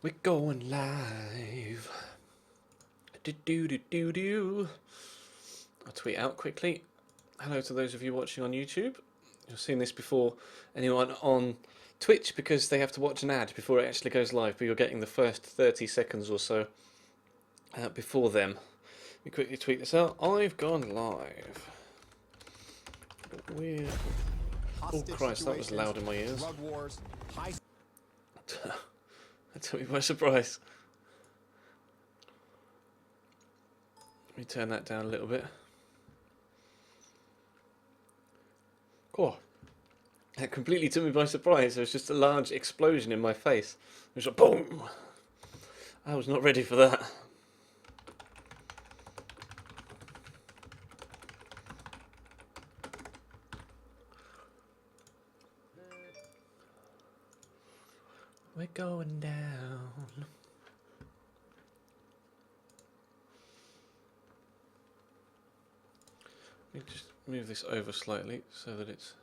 We're going live. Do do do do do. I'll tweet out quickly. Hello to those of you watching on YouTube. You've seen this before anyone on Twitch because they have to watch an ad before it actually goes live, but you're getting the first 30 seconds or so before them. Let me quickly tweet this out. I've gone live. We're... Oh Christ, that was loud in my ears. That took me by surprise. Let me turn that down a little bit. Cool. That completely took me by surprise. There was just a large explosion in my face. It was like boom. I was not ready for that. We're going down. Let me just move this over slightly so that it's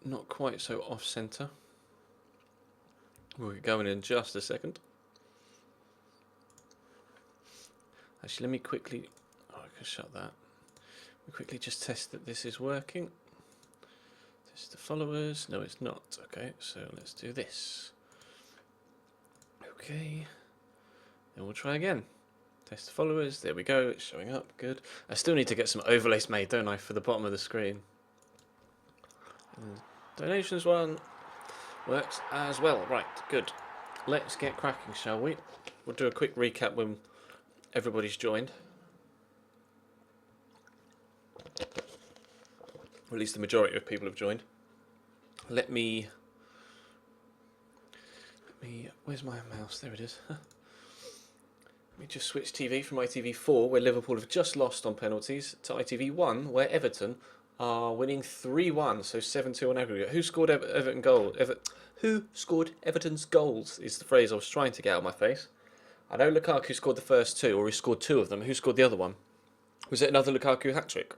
not quite so off center. We'll get going in just a second. Actually, let me quickly... Oh, I can shut that. We quickly just test that this is working. Test the followers. No, it's not. Okay, so let's do this. Okay. Then we'll try again. Test the followers. There we go. It's showing up. Good. I still need to get some overlays made, don't I, for the bottom of the screen. Donations one works as well. Right, good. Let's get cracking, shall we? We'll do a quick recap when everybody's joined. Or at least the majority of people have joined. Let me... Where's my mouse? There it is. Let me just switch TV from ITV4, where Liverpool have just lost on penalties, to ITV1, where Everton are winning 3-1, so 7-2 on aggregate. Who scored Everton goal? Who scored Everton's goals is the phrase I was trying to get out of my face. I know Lukaku scored the first two, or he scored two of them. Who scored the other one? Was it another Lukaku hat-trick?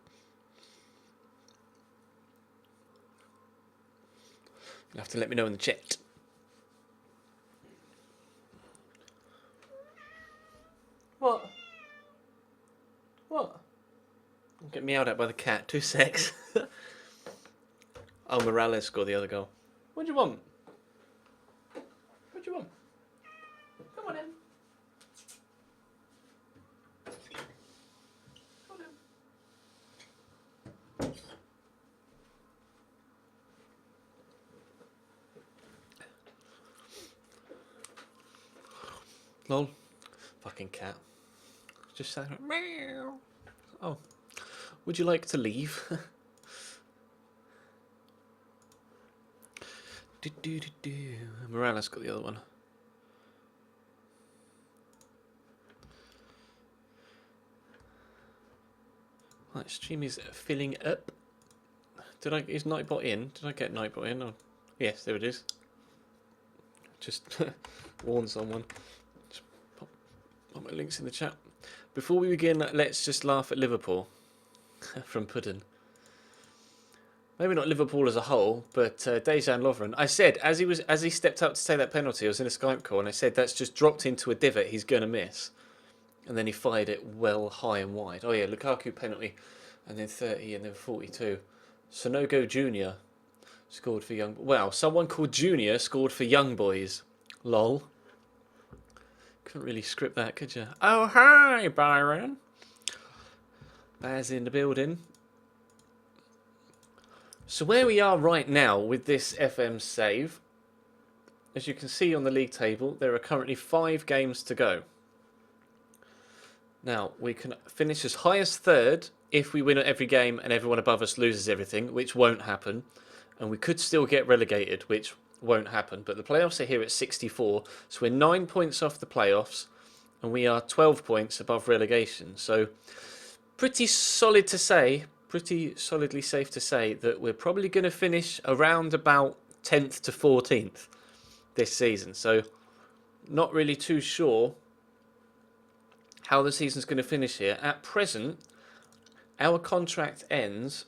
You'll have to let me know in the chat. What? What? Get meowed at by the cat. 2 secs. Oh, Morales scored the other goal. What do you want? What do you want? Come on in. Come on in. Lol. Fucking cat. Just saying. Meow. Oh. Would you like to leave? Morales got the other one. Right, stream is filling up. Is Nightbot in? Did I get Nightbot in? Oh, yes, there it is. Just warn someone. Just pop my links in the chat. Before we begin, let's just laugh at Liverpool. From Puddin. Maybe not Liverpool as a whole, but Dejan Lovren. I said as he stepped up to take that penalty, I was in a Skype call and I said that's just dropped into a divot he's gonna miss, and then he fired it well high and wide. Oh yeah, Lukaku penalty, and then 30 and then 42. Sonogo Junior scored for Young. Wow, someone called Junior scored for Young Boys. Lol. Couldn't really script that, could you? Oh hi, Byron. Baz in the building. So where we are right now with this FM save, as you can see on the league table, there are currently 5 games to go. Now, we can finish as high as third if we win at every game and everyone above us loses everything, which won't happen. And we could still get relegated, which won't happen. But the playoffs are here at 64, so we're 9 points off the playoffs, and we are 12 points above relegation. So pretty solid to say, pretty solidly safe to say that we're probably going to finish around about 10th to 14th this season. So not really too sure how the season's going to finish here. At present, our contract ends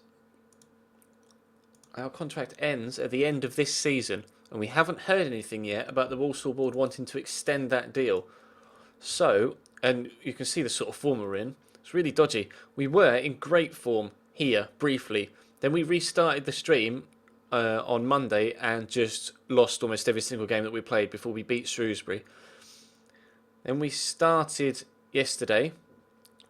our contract ends at the end of this season, and we haven't heard anything yet about the Walsall board wanting to extend that deal. So, and you can see the sort of form we're in. It's really dodgy. We were in great form here, briefly. Then we restarted the stream on Monday and just lost almost every single game that we played before we beat Shrewsbury. Then we started yesterday,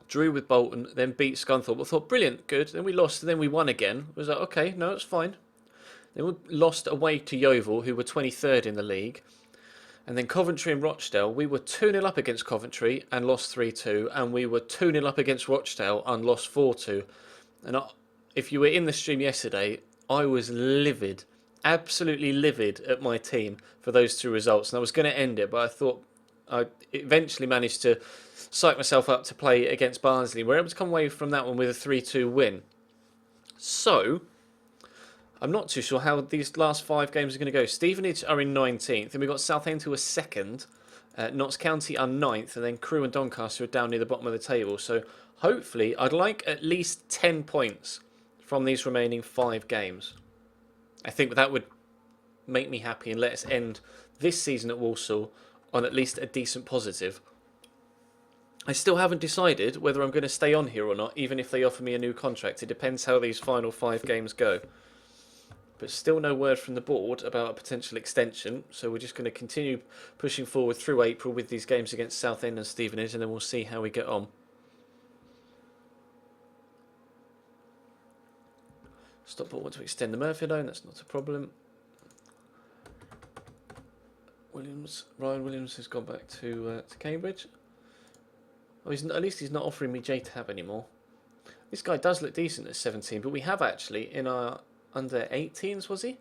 drew with Bolton, then beat Scunthorpe. I thought, brilliant, good. Then we lost, and then we won again. I was like, okay, no, it's fine. Then we lost away to Yeovil, who were 23rd in the league. And then Coventry and Rochdale, we were 2-0 up against Coventry and lost 3-2. And we were 2-0 up against Rochdale and lost 4-2. And if you were in the stream yesterday, I was livid, absolutely livid at my team for those two results. And I was going to end it, but I thought I eventually managed to psych myself up to play against Barnsley. We were able to come away from that one with a 3-2 win. So, I'm not too sure how these last 5 games are going to go. Stevenage are in 19th, and we've got Southend who are 2nd, Notts County are 9th, and then Crewe and Doncaster are down near the bottom of the table. So, hopefully, I'd like at least 10 points from these remaining 5 games. I think that would make me happy and let us end this season at Walsall on at least a decent positive. I still haven't decided whether I'm going to stay on here or not, even if they offer me a new contract. It depends how these final 5 games go. But still no word from the board about a potential extension, so we're just going to continue pushing forward through April with these games against Southend and Stevenage, and then we'll see how we get on. Stockport want to extend the Murphy loan, that's not a problem. Ryan Williams has gone back to Cambridge. Oh, at least he's not offering me J-Tab anymore. This guy does look decent at 17, but we have actually in our under 18s, was he?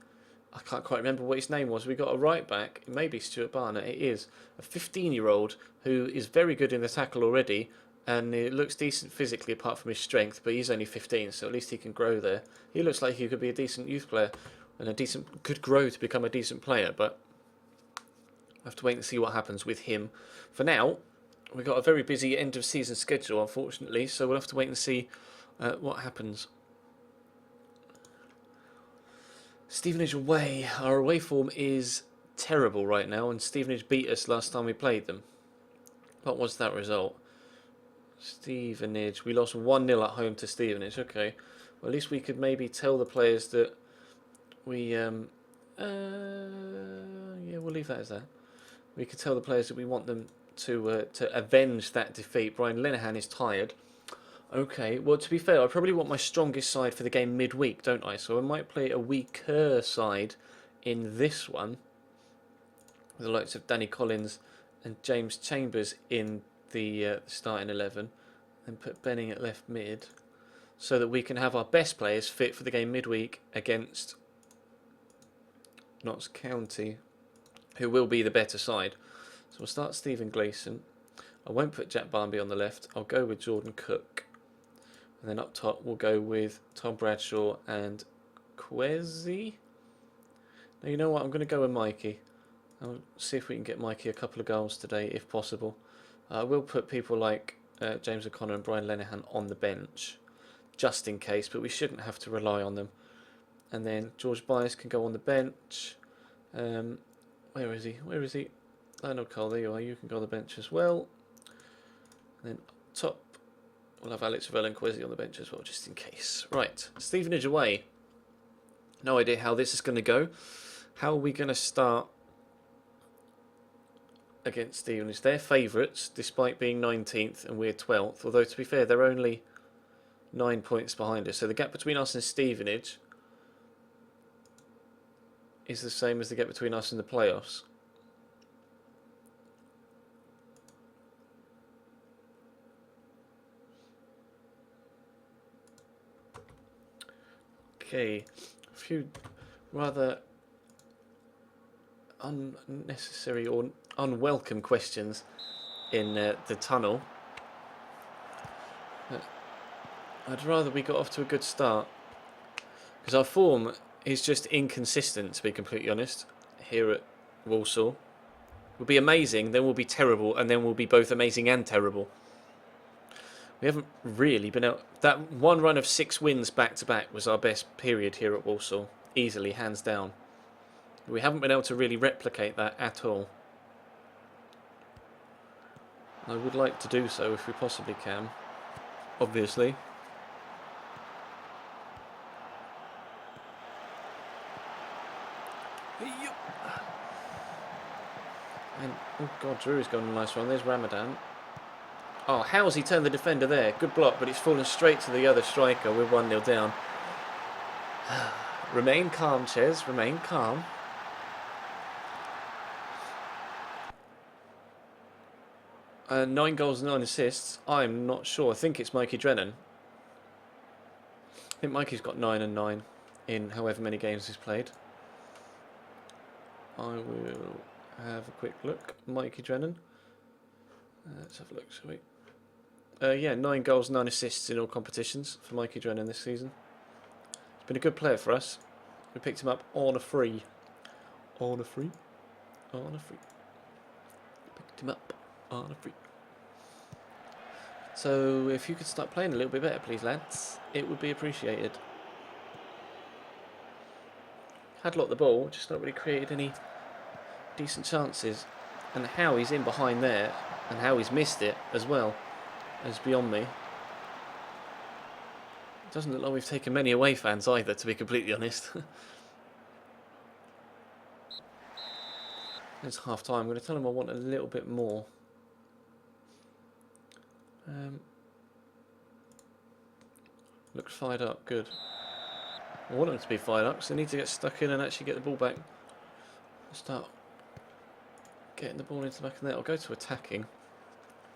I can't quite remember what his name was. We got a right back, it may be Stuart Barnett. It is a 15-year-old who is very good in the tackle already, and it looks decent physically apart from his strength, but he's only 15, so at least he can grow there. He looks like he could be a decent youth player and could grow to become a decent player, but we'll have to wait and see what happens with him. For now, we've got a very busy end of season schedule, unfortunately, so we'll have to wait and see what happens. Stevenage away. Our away form is terrible right now, and Stevenage beat us last time we played them. What was that result? Stevenage. We lost 1-0 at home to Stevenage. Okay. Well, at least we could maybe tell the players that we... yeah, we'll leave that as that. We could tell the players that we want them to avenge that defeat. Brian Linehan is tired. Okay, well, to be fair, I probably want my strongest side for the game midweek, don't I? So I might play a weaker side in this one, with the likes of Danny Collins and James Chambers in the starting 11, and put Benning at left mid, so that we can have our best players fit for the game midweek against Notts County, who will be the better side. So we'll start Stephen Gleeson. I won't put Jack Barnby on the left. I'll go with Jordan Cook. And then up top, we'll go with Tom Bradshaw and Kwesi. Now, you know what? I'm going to go with Mikey. I'll see if we can get Mikey a couple of goals today, if possible. I will put people like James O'Connor and Brian Linehan on the bench, just in case, but we shouldn't have to rely on them. And then George Byers can go on the bench. Where is he? Where is he? Lionel Cole, there you are. You can go on the bench as well. And then up top, we'll have Alex Vell and Kwesi on the bench as well, just in case. Right, Stevenage away. No idea how this is going to go. How are we going to start against Stevenage? They're favourites, despite being 19th and we're 12th. Although, to be fair, they're only 9 points behind us. So the gap between us and Stevenage is the same as the gap between us and the playoffs. Okay, a few rather unnecessary or unwelcome questions in the tunnel. I'd rather we got off to a good start, because our form is just inconsistent, to be completely honest, here at Walsall. We'll be amazing, then we'll be terrible, and then we'll be both amazing and terrible. We haven't really been out... That one run of 6 wins back-to-back was our best period here at Walsall. easily, hands down. We haven't been able to really replicate that at all. I would like to do so if we possibly can, obviously. And, oh god, Drew's got a nice one. There's Ramadan. Oh, how's he turned the defender there? Good block, but it's fallen straight to the other striker. We're 1-0 down. Remain calm, Ches. Remain calm. Nine goals, 9 assists. I'm not sure. I think it's Mikey Drennan. I think Mikey's got 9 and 9 in however many games he's played. I will have a quick look. Mikey Drennan. Let's have a look, shall we? Yeah, 9 goals, 9 assists in all competitions for Mikey Drennan this season. He's been a good player for us. We picked him up on a free. On a free? On a free. Picked him up on a free. So, if you could start playing a little bit better, please, lads. It would be appreciated. Had a lot of the ball, just not really created any decent chances. And how he's in behind there, and how he's missed it as well, is beyond me. It doesn't look like we've taken many away fans either, to be completely honest. It's half time. I'm going to tell him I want a little bit more. Looks fired up. Good. I want them to be fired up, so they need to get stuck in and actually get the ball back. Start getting the ball into the back of the net. I'll go to attacking.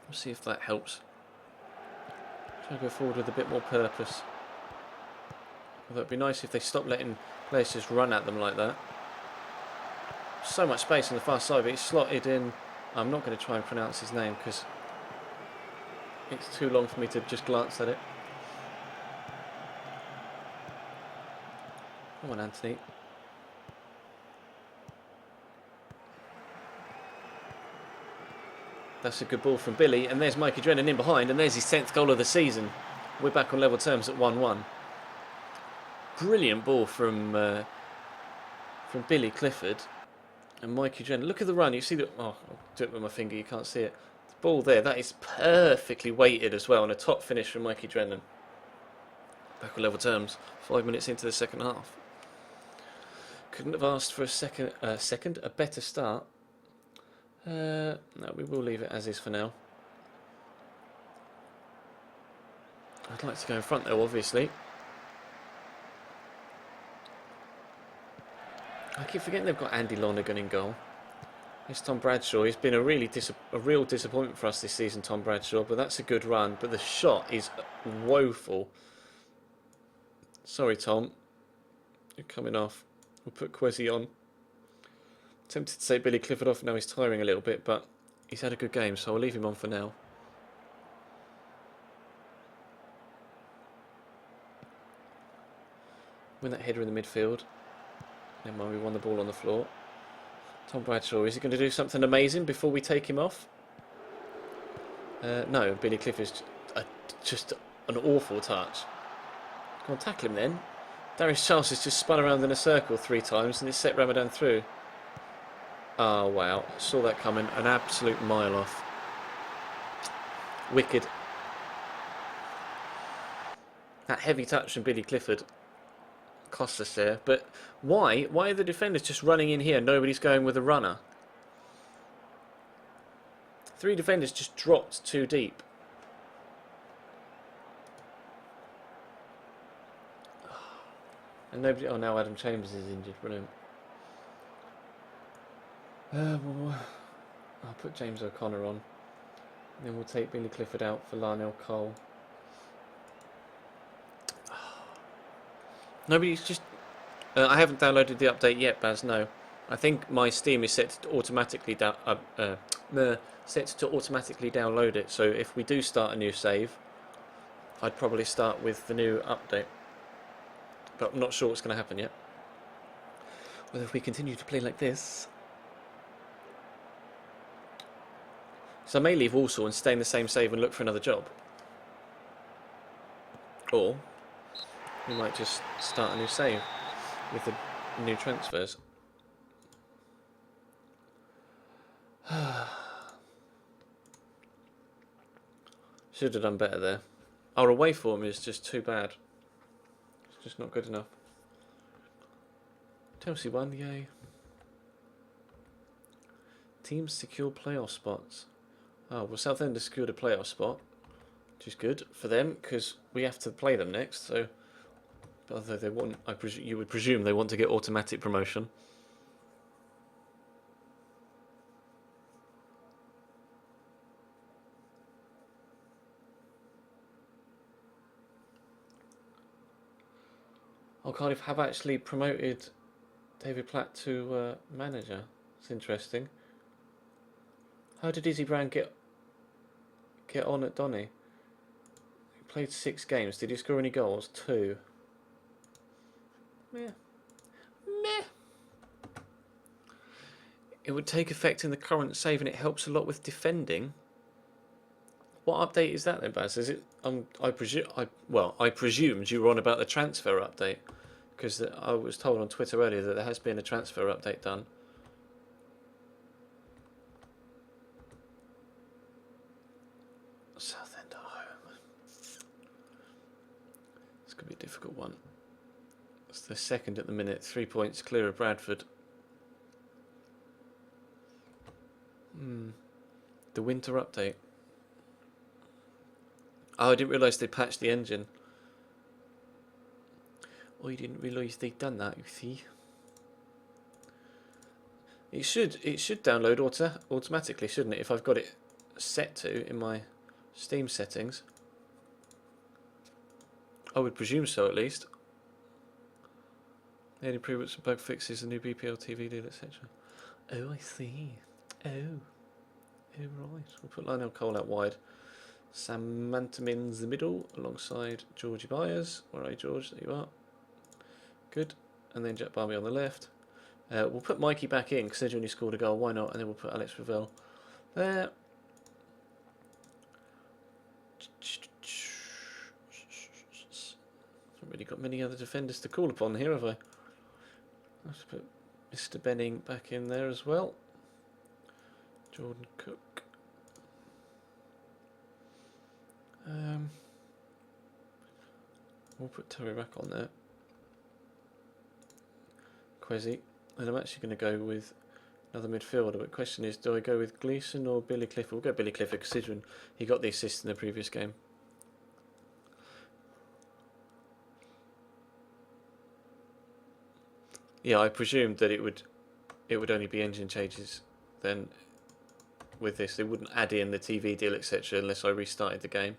We'll see if that helps. Try to go forward with a bit more purpose. Although it'd be nice if they stopped letting players just run at them like that. So much space on the far side, but it's slotted in. I'm not going to try and pronounce his name because it's too long for me to just glance at it. Come on, Anthony. That's a good ball from Billy, and there's Mikey Drennan in behind, and there's his 10th goal of the season. We're back on level terms at 1-1. Brilliant ball from Billy Clifford and Mikey Drennan. Look at the run. You see the... Oh, I'll do it with my finger. You can't see it. The ball there, that is perfectly weighted as well, and a top finish from Mikey Drennan. Back on level terms. 5 minutes into the second half. Couldn't have asked for a better start. No, we will leave it as is for now. I'd like to go in front though, obviously. I keep forgetting they've got Andy Lonergan in goal. It's Tom Bradshaw. He's been a real disappointment for us this season, Tom Bradshaw. But that's a good run. But the shot is woeful. Sorry, Tom. You're coming off. We'll put Kwesi on. Tempted to say Billy Clifford off, now he's tiring a little bit, but he's had a good game, so I'll leave him on for now. Win that header in the midfield. Never mind, we won the ball on the floor. Tom Bradshaw, is he going to do something amazing before we take him off? No, Billy Clifford's just an awful touch. Come on, tackle him then. Darius Charles has just spun around in a circle 3 times and it's set Ramadan through. Oh wow, saw that coming, an absolute mile off. Wicked. That heavy touch from Billy Clifford cost us there, but why are the defenders just running in here? Nobody's going with a runner. 3 defenders just dropped too deep. And nobody... Oh, now Adam Chambers is injured, brilliant. I'll put James O'Connor on. And then we'll take Billy Clifford out for Larnell Cole. Nobody's just... I haven't downloaded the update yet, Baz, no. I think my Steam is set to automatically download it. So if we do start a new save, I'd probably start with the new update. But I'm not sure what's going to happen yet. Whether if we continue to play like this... So I may leave Walsall and stay in the same save and look for another job. Or we might just start a new save with the new transfers. Should have done better there. Our away form is just too bad. It's just not good enough. Chelsea won, yay. Teams secure playoff spots. Oh, well, Southend has secured a playoff spot, which is good for them because we have to play them next. So, although they want, you would presume they want to get automatic promotion. Oh, Cardiff have actually promoted David Platt to manager. It's interesting. How did Izzy Brown get on at Donny? He played 6 games. Did he score any goals? 2. Meh. Meh. It would take effect in the current save, and it helps a lot with defending. What update is that then, Baz? Is it? I presumed you were on about the transfer update, because I was told on Twitter earlier that there has been a transfer update done. Southend at home. It's going to be a difficult one. It's the second at the minute, 3 points clear of Bradford. The winter update. Oh, I didn't realise they patched the engine. Oh, you didn't realise they'd done that, you see. It should download automatically, shouldn't it? If I've got it set to in my Steam settings. I would presume so, at least. Any improvements and bug fixes, a new BPL TV deal, etc. Oh, I see. Oh, right. We'll put Lionel Cole out wide. Sam Mantamin's the middle, alongside Georgie Byers. Where are you, George? There you are. Good. And then Jack Barmy on the left. We'll put Mikey back in, considering he scored a goal. Why not? And then we'll put Alex Ravel there. Haven't really got many other defenders to call upon here, have I? I'll just put Mr. Benning back in there as well. Jordan Cook. We'll put Terry Rack on there. Quezzy. And I'm actually going to go with another midfielder. But the question is, do I go with Gleeson or Billy Clifford? We'll go Billy Clifford, considering he got the assist in the previous game. Yeah, I presumed that it would only be engine changes then with this. They wouldn't add in the TV deal, etc. unless I restarted the game.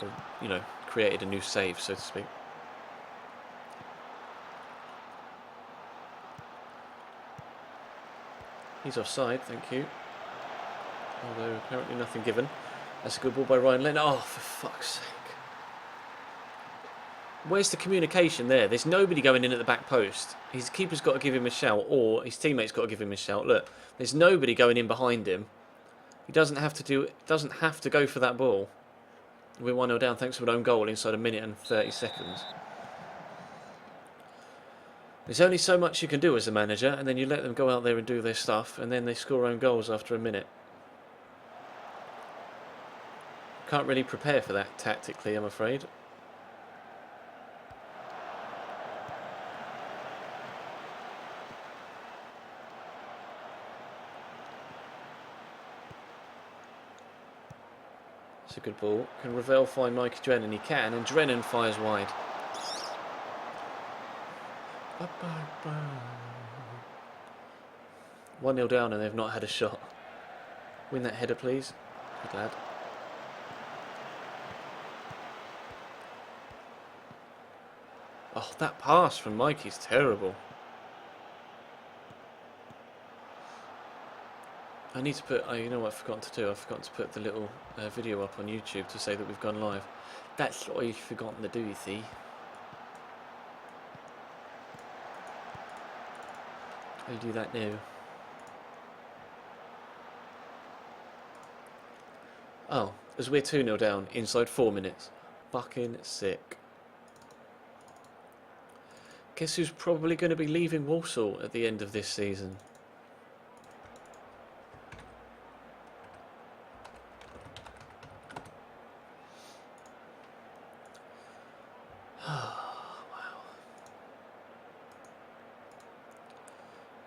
Or, you know, created a new save, so to speak. He's offside, thank you. Although apparently nothing given. That's a good ball by Ryan Leonard. Oh, for fuck's sake. Where's the communication there? There's nobody going in at the back post. His keeper's got to give him a shout, or his teammate's got to give him a shout. Look, there's nobody going in behind him. He doesn't have to go for that ball. We're 1-0 down thanks to an own goal inside a minute and 30 seconds. There's only so much you can do as a manager, and then you let them go out there and do their stuff, and then they score own goals after a minute. Can't really prepare for that tactically, I'm afraid. It's a good ball. Can Ravel find Mikey Drennan? He can, and Drennan fires wide. 1-0 down and they've not had a shot. Win that header, please. Good lad. Oh, that pass from Mikey's terrible. I need to put, you know what I've forgotten to do? I've forgotten to put the little video up on YouTube to say that we've gone live. That's what I've forgotten to do, you see. I'll do that now. Oh, as we're 2-0 down inside 4 minutes. Fucking sick. Guess who's probably going to be leaving Walsall at the end of this season?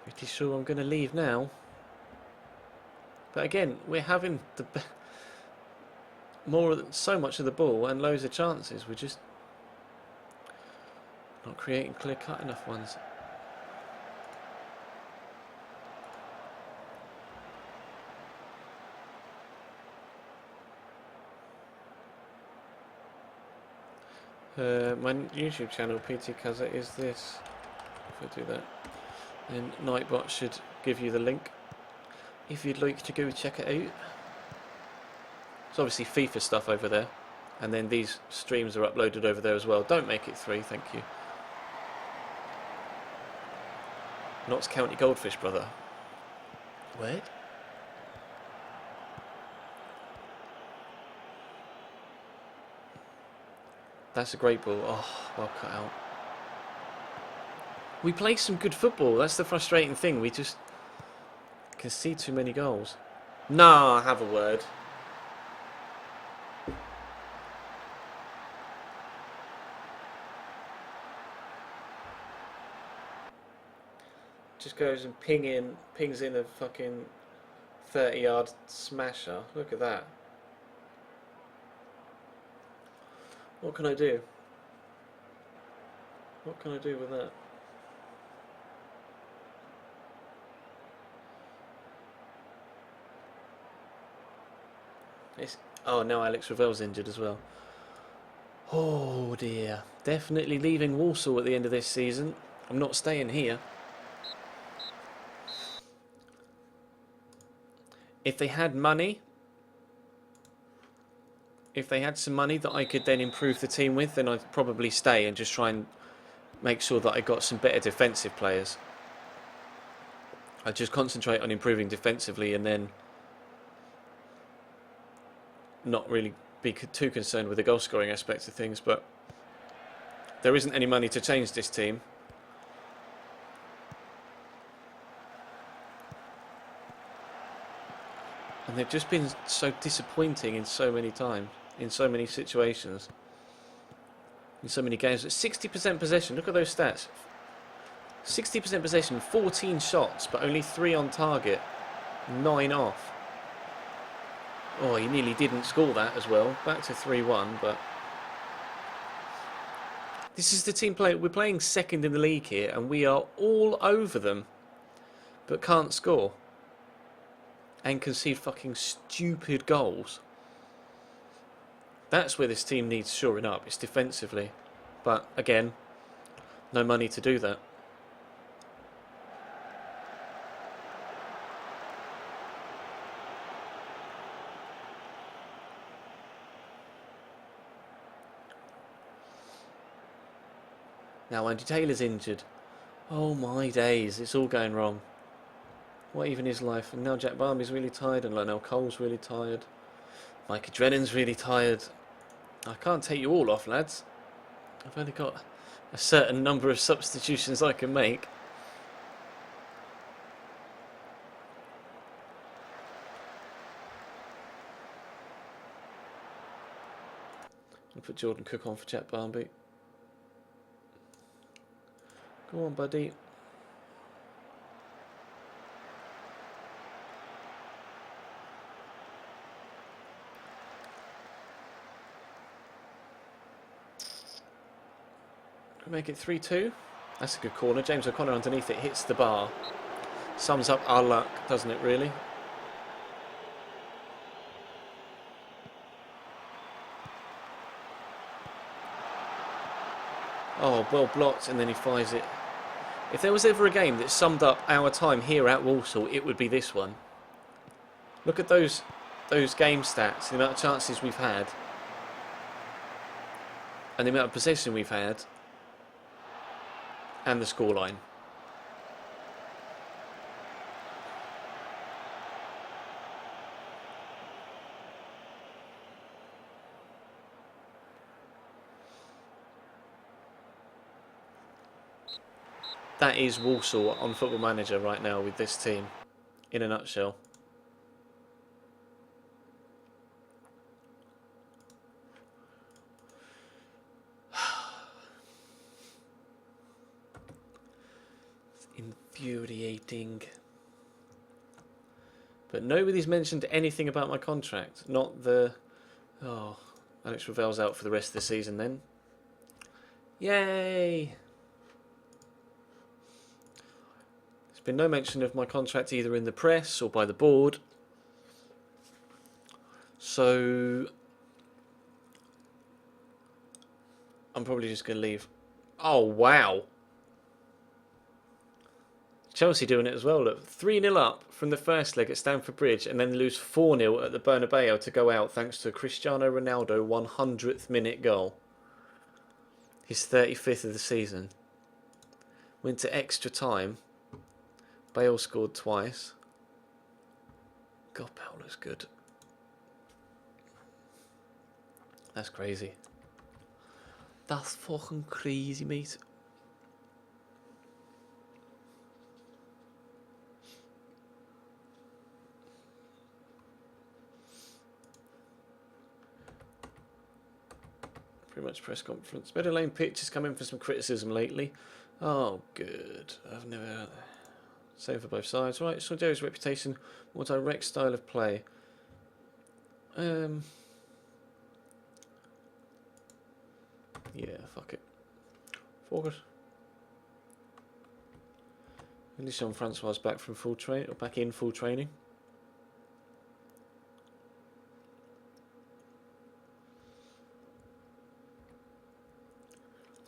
Pretty sure I'm going to leave now. But again, we're having so much of the ball and loads of chances. We're just not creating clear-cut enough ones. My YouTube channel, PT Kaza, is this. If I do that, then Nightbot should give you the link if you'd like to go check it out. It's obviously FIFA stuff over there, and then these streams are uploaded over there as well. Don't make it 3, thank you. Notts County Goldfish, brother. What? That's a great ball. Oh, well cut out. We play some good football. That's the frustrating thing. We just concede too many goals. Nah, have a word. Just goes and pings in a fucking 30-yard smasher. Look at that. What can I do? What can I do with that? Oh, no, Alex Ravel's injured as well. Oh dear. Definitely leaving Walsall at the end of this season. I'm not staying here. If they had money, if they had some money that I could then improve the team with, then I'd probably stay and just try and make sure that I got some better defensive players. I'd just concentrate on improving defensively and then not really be too concerned with the goal scoring aspects of things, but there isn't any money to change this team. And they've just been so disappointing in so many times, in so many situations, in so many games. 60% possession, look at those stats. 60% possession, 14 shots, but only 3 on target, 9 off. Oh, he nearly didn't score that as well. Back to 3-1, but this is the team play. We're playing second in the league here, and we are all over them, but can't score and concede fucking stupid goals. That's where this team needs shoring up. It's defensively, but again, no money to do that. Now Andy Taylor's injured. Oh my days, it's all going wrong. What even is life? And now Jack Barmby's really tired and Lionel Cole's really tired. Micah Drennan's really tired. I can't take you all off, lads. I've only got a certain number of substitutions I can make. I'll put Jordan Cook on for Jack Barmby. Go on, buddy. Can we make it 3-2? That's a good corner. James O'Connor underneath it hits the bar. Sums up our luck, doesn't it, really? Oh, well blocked, and then he fires it. If there was ever a game that summed up our time here at Walsall, it would be this one. Look at those game stats, the amount of chances we've had, and the amount of possession we've had, and the scoreline. that is Walsall on Football Manager right now with this team, in a nutshell. It's infuriating. But nobody's mentioned anything about my contract. Not the... Oh, Alex Ravel's out for the rest of the season then. Yay! There's been no mention of my contract either in the press or by the board. So... I'm probably just going to leave. Oh, wow! Chelsea doing it as well. Look, 3-0 up from the first leg at Stamford Bridge and then lose 4-0 at the Bernabeu to go out thanks to Cristiano Ronaldo 100th minute goal. His 35th of the season. Went to extra time. Bale scored twice. God, Bale looks good. That's crazy. That's fucking crazy, mate. Pretty much press conference. Meadow Lane pitch has come in for some criticism lately. Oh, good. I've never... Same for both sides. Right, Sordero's reputation, more direct style of play. Yeah, fuck it. Forward. Lisson Francois back from full train, or back in full training.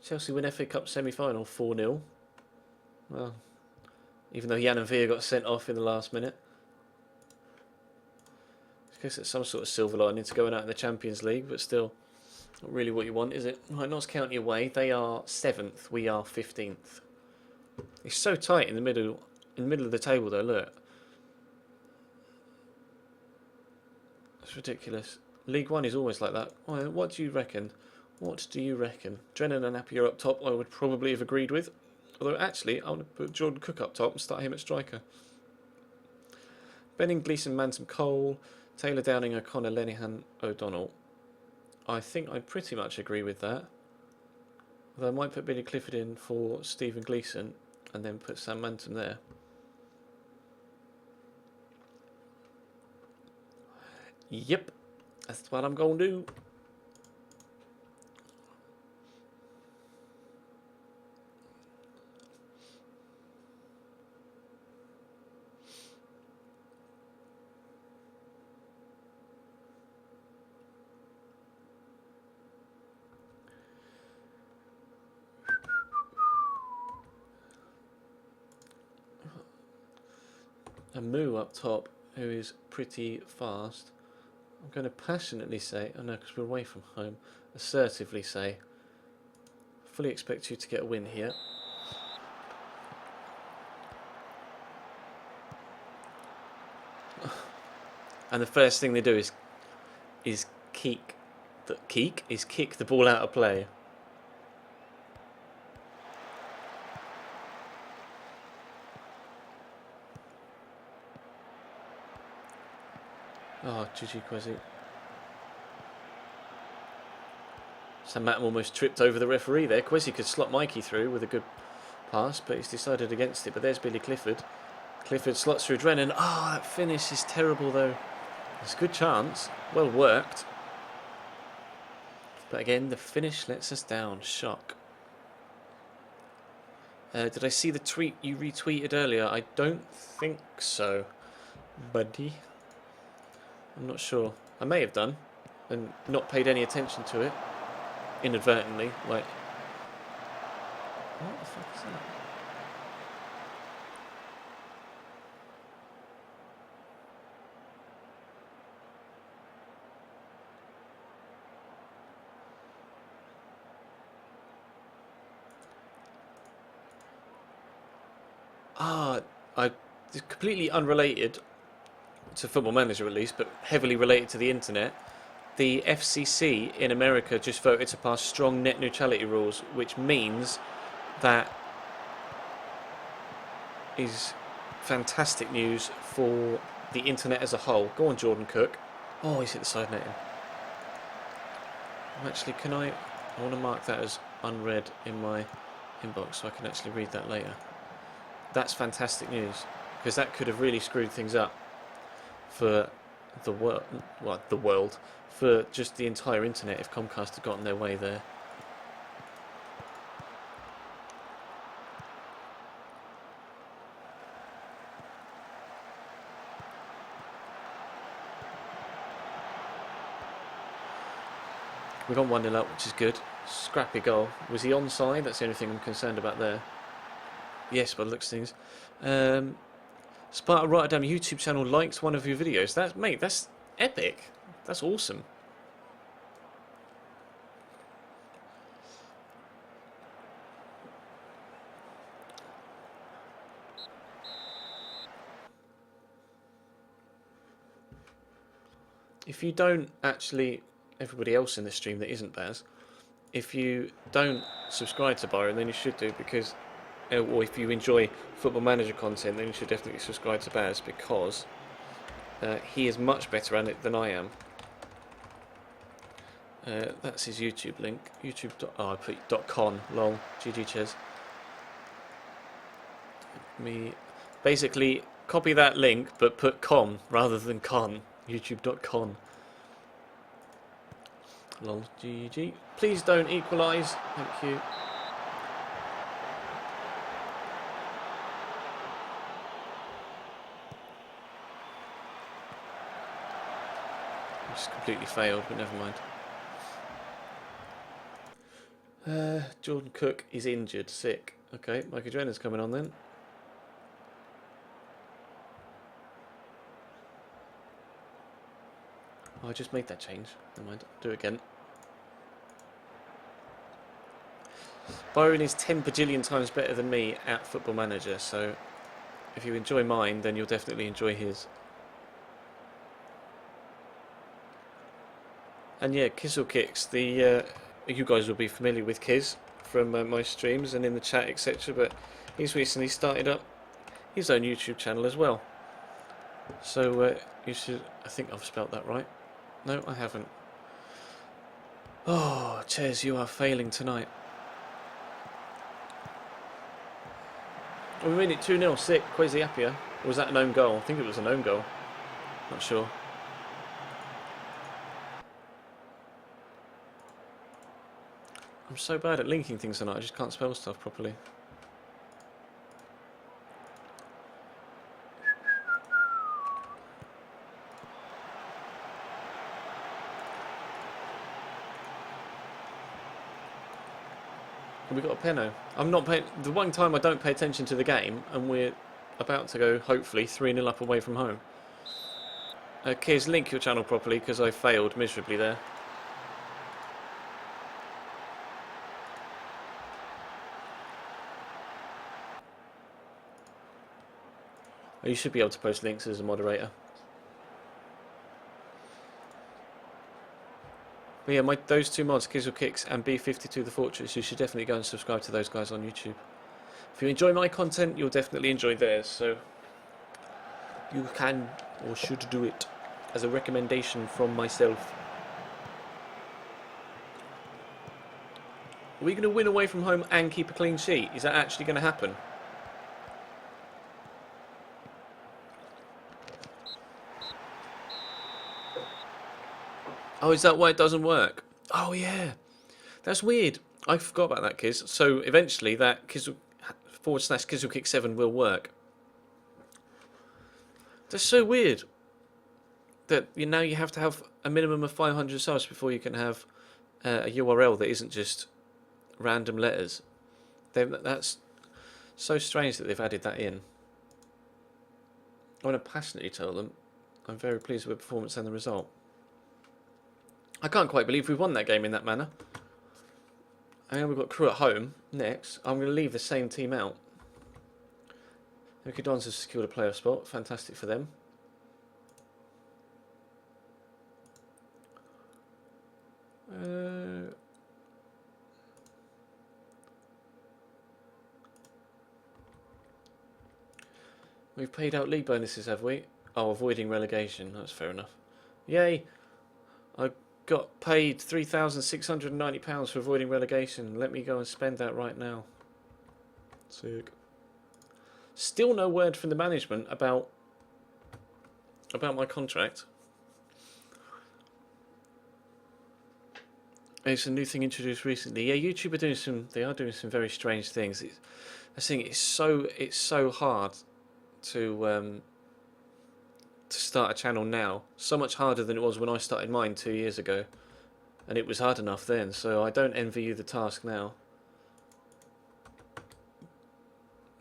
Chelsea win FA Cup semi-final 4-0. Well, even though Jan and Villa got sent off in the last minute. I guess it's some sort of silver lining to going out in the Champions League, but still, not really what you want, is it? Right, Notts County away. They are 7th. We are 15th. It's so tight in the middle of the table, though. Look, it's ridiculous. League One is always like that. What do you reckon? What do you reckon? Drennan and Napier up top, I would probably have agreed with. Although, actually, I would put Jordan Cook up top and start him at striker. Benning, Gleeson, Manson, Cole, Taylor, Downing, O'Connor, Lenihan, O'Donnell. I think I pretty much agree with that. Although I might put Billy Clifford in for Stephen Gleeson and then put Sam Manton there. Yep, that's what I'm going to do. A Moo up top who is pretty fast. I'm going to passionately say, oh no, because we're away from home, assertively say, fully expect you to get a win here. And the first thing they do is kick the ball out of play. Oh, GG Kwesi. Sam Mattam almost tripped over the referee there. Kwesi could slot Mikey through with a good pass, but he's decided against it. But there's Billy Clifford. Clifford slots through Drennan. Oh, that finish is terrible though. It's a good chance. Well worked. But again, the finish lets us down. Shock. Did I see the tweet you retweeted earlier? I don't think so, buddy. I'm not sure. I may have done and not paid any attention to it inadvertently. Like, what the fuck is that? It's completely unrelated to Football Manager at least, but heavily related to the internet. The FCC in America just voted to pass strong net neutrality rules, which means that is fantastic news for the internet as a whole. Go on, Jordan Cook. Oh, he's hit the side netting. Actually, can I want to mark that as unread in my inbox so I can actually read that later. That's fantastic news, because that could have really screwed things up for the world, well, the world, for just the entire internet if Comcast had gotten their way there. We got 1-0 up, which is good. Scrappy goal. Was he onside? That's the only thing I'm concerned about there. Yes, by the looks of things. Sparta Rotterdam YouTube channel likes one of your videos. Mate, that's epic. That's awesome. If you don't actually, everybody else in the stream that isn't Baz, if you don't subscribe to Byron, then you should do, because, or if you enjoy Football Manager content, then you should definitely subscribe to Baz, because he is much better at it than I am. That's his YouTube link. YouTube. Oh, I put .con. Lol. GG Ches. Me. Basically, copy that link, but put com rather than con. YouTube.con. Lol. GG. Please don't equalise. Thank you. Just completely failed, but never mind. Jordan Cook is injured, sick. Okay, Michael Jenner's coming on then. Oh, I just made that change. Never mind, do it again. Byron is 10 bajillion times better than me at Football Manager, so if you enjoy mine, then you'll definitely enjoy his. And yeah, Kizzle Kicks, you guys will be familiar with Kiz from my streams and in the chat, etc. But he's recently started up his own YouTube channel as well. So you should, I think I've spelt that right. No, I haven't. Oh, Ches, you are failing tonight. We win it 2-0, sick. Kwesi Appiah. Or was that an own goal? I think it was an own goal. Not sure. I'm so bad at linking things tonight, I just can't spell stuff properly. We got a penno. I'm not paying. The one time I don't pay attention to the game, and we're about to go, hopefully, 3-0 up away from home. Kiz, link your channel properly, because I failed miserably there. You should be able to post links as a moderator. But yeah, those two mods, Kizzle Kicks and B52 The Fortress, you should definitely go and subscribe to those guys on YouTube. If you enjoy my content, you'll definitely enjoy theirs, so you can or should do it as a recommendation from myself. Are we going to win away from home and keep a clean sheet? Is that actually going to happen? Oh, is that why it doesn't work? Oh, yeah. That's weird. I forgot about that, Kiz. So eventually that /Kizzlekick7 will work. That's so weird. That now you have to have a minimum of 500 subs before you can have a URL that isn't just random letters. That's so strange that they've added that in. I want to passionately tell them I'm very pleased with the performance and the result. I can't quite believe we won that game in that manner. And we've got Crew at home next. I'm going to leave the same team out. Dons has secured a playoff spot. Fantastic for them. We've paid out league bonuses, have we? Oh, avoiding relegation. That's fair enough. Yay! I got paid £3,690 for avoiding relegation. Let me go and spend that right now. Sick. Still no word from the management about my contract. It's a new thing introduced recently. Yeah, YouTube are doing some very strange things. I think it's so hard to start a channel now. So much harder than it was when I started mine 2 years ago, and it was hard enough then. So I don't envy you the task now.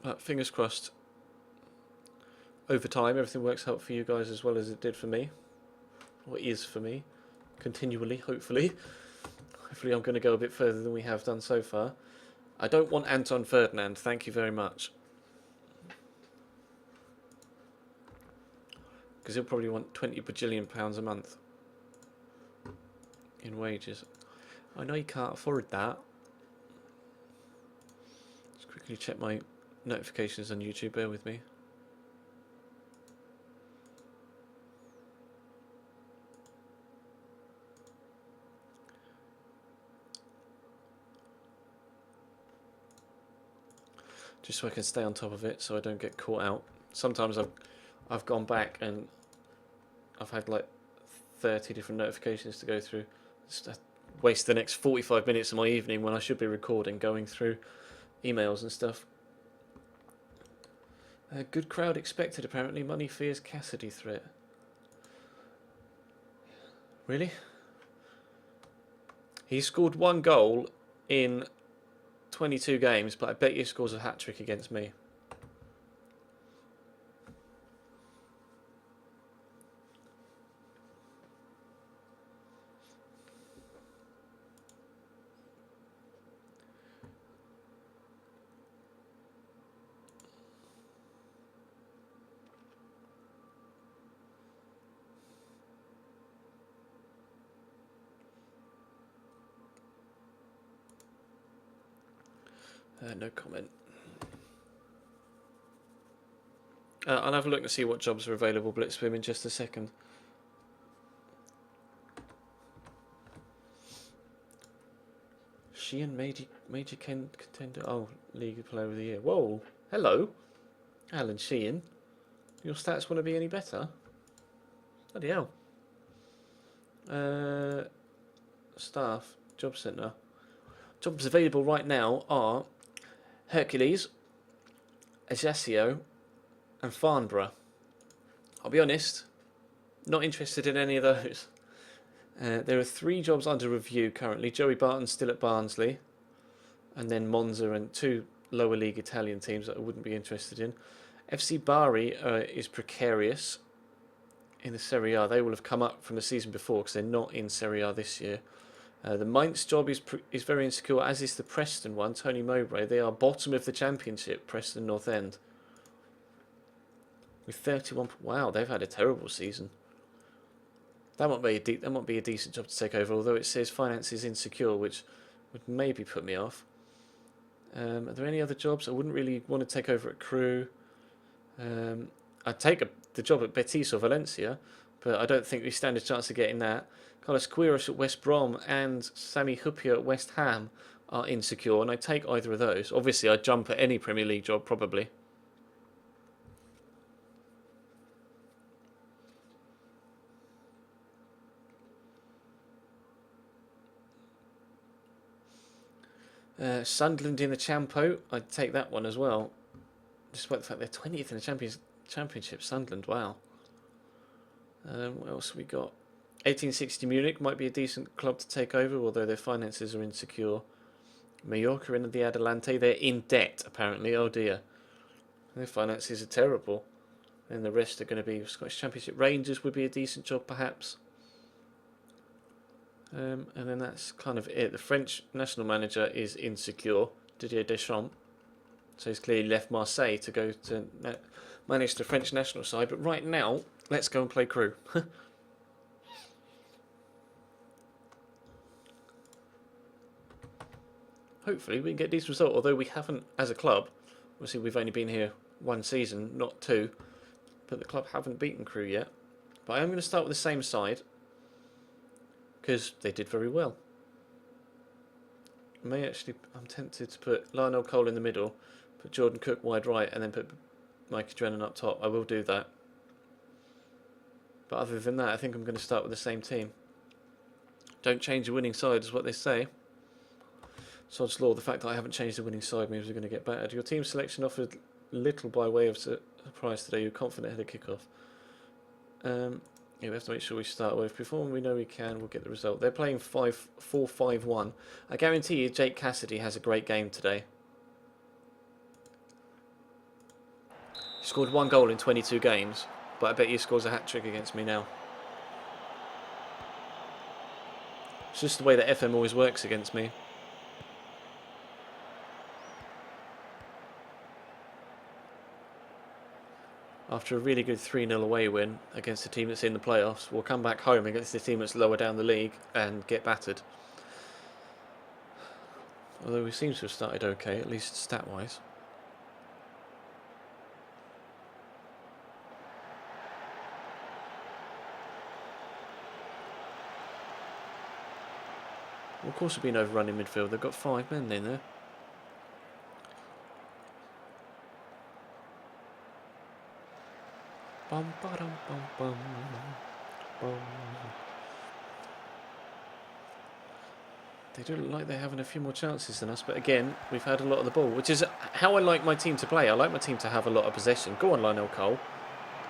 But fingers crossed. Over time, everything works out for you guys as well as it did for me, or is for me, continually. Hopefully, hopefully I'm going to go a bit further than we have done so far. I don't want Anton Ferdinand. Thank you very much. Because he'll probably want £20 bajillion a month in wages. I know you can't afford that. Let's quickly check my notifications on YouTube. Bear with me. Just so I can stay on top of it, so I don't get caught out. Sometimes I've gone back and I've had like 30 different notifications to go through. Just waste the next 45 minutes of my evening when I should be recording, going through emails and stuff. Good crowd expected, apparently. Money fears Cassidy threat. Really? He scored 1 goal in 22 games, but I bet he scores a hat-trick against me. No comment. I'll have a look and see what jobs are available, Blitzwim, in just a second. Sheehan, major contender. Oh, League Player of the Year. Whoa, hello, Alan Sheehan. Your stats want to be any better? Bloody hell. Staff, job centre. Jobs available right now are Hercules, Ajaccio, and Farnborough. I'll be honest, not interested in any of those. There are 3 jobs under review currently. Joey Barton's still at Barnsley, and then Monza and 2 lower league Italian teams that I wouldn't be interested in. FC Bari is precarious in the Serie A. They will have come up from the season before because they're not in Serie A this year. The Mainz job is very insecure, as is the Preston one, Tony Mowbray. They are bottom of the championship, Preston North End. With 31... Wow, they've had a terrible season. That might be a decent job to take over, although it says finances insecure, which would maybe put me off. Are there any other jobs? I wouldn't really want to take over at Crewe. I'd take the job at Betis or Valencia, but I don't think we stand a chance of getting that. Carlos Quiros at West Brom and Sami Hupia at West Ham are insecure, and I'd take either of those. Obviously, I'd jump at any Premier League job, probably. Sunderland in the Champo, I'd take that one as well. Despite the fact they're 20th in the Championship, Sunderland, wow. What else have we got? 1860 Munich might be a decent club to take over, although their finances are insecure. Mallorca in the Adelante, they're in debt, apparently. Oh dear. Their finances are terrible. And the rest are going to be Scottish Championship. Rangers would be a decent job, perhaps. And then that's kind of it. The French national manager is insecure, Didier Deschamps. So he's clearly left Marseille to go to manage the French national side. But right now, let's go and play Crewe. Hopefully we can get these results, although we haven't, as a club, obviously we've only been here one season, not two. But the club haven't beaten Crewe yet. But I am going to start with the same side because they did very well. I may actually, I'm tempted to put Lionel Cole in the middle, put Jordan Cook wide right, and then put Mikey Drennan up top. I will do that. But other than that, I think I'm going to start with the same team. Don't change the winning side is what they say. Sod's law, the fact that I haven't changed the winning side means we're going to get battered. Your team selection offered little by way of surprise today. You're confident ahead of kick-off. Yeah, we have to make sure we start with. Before we know we can, we'll get the result. They're playing 4-5-1. I guarantee you Jake Cassidy has a great game today. He scored 1 goal in 22 games, but I bet he scores a hat-trick against me now. It's just the way that FM always works against me. After a really good 3-0 away win against a team that's in the playoffs, we'll come back home against a team that's lower down the league and get battered. Although we seem to have started okay, at least stat-wise. Well, of course, we've been overrun in midfield. They've got 5 men in there. Bum, ba-dum, bum, bum, bum. They do look like they're having a few more chances than us, but again, we've had a lot of the ball, which is how I like my team to play. I like my team to have a lot of possession. Go on, Lionel Cole.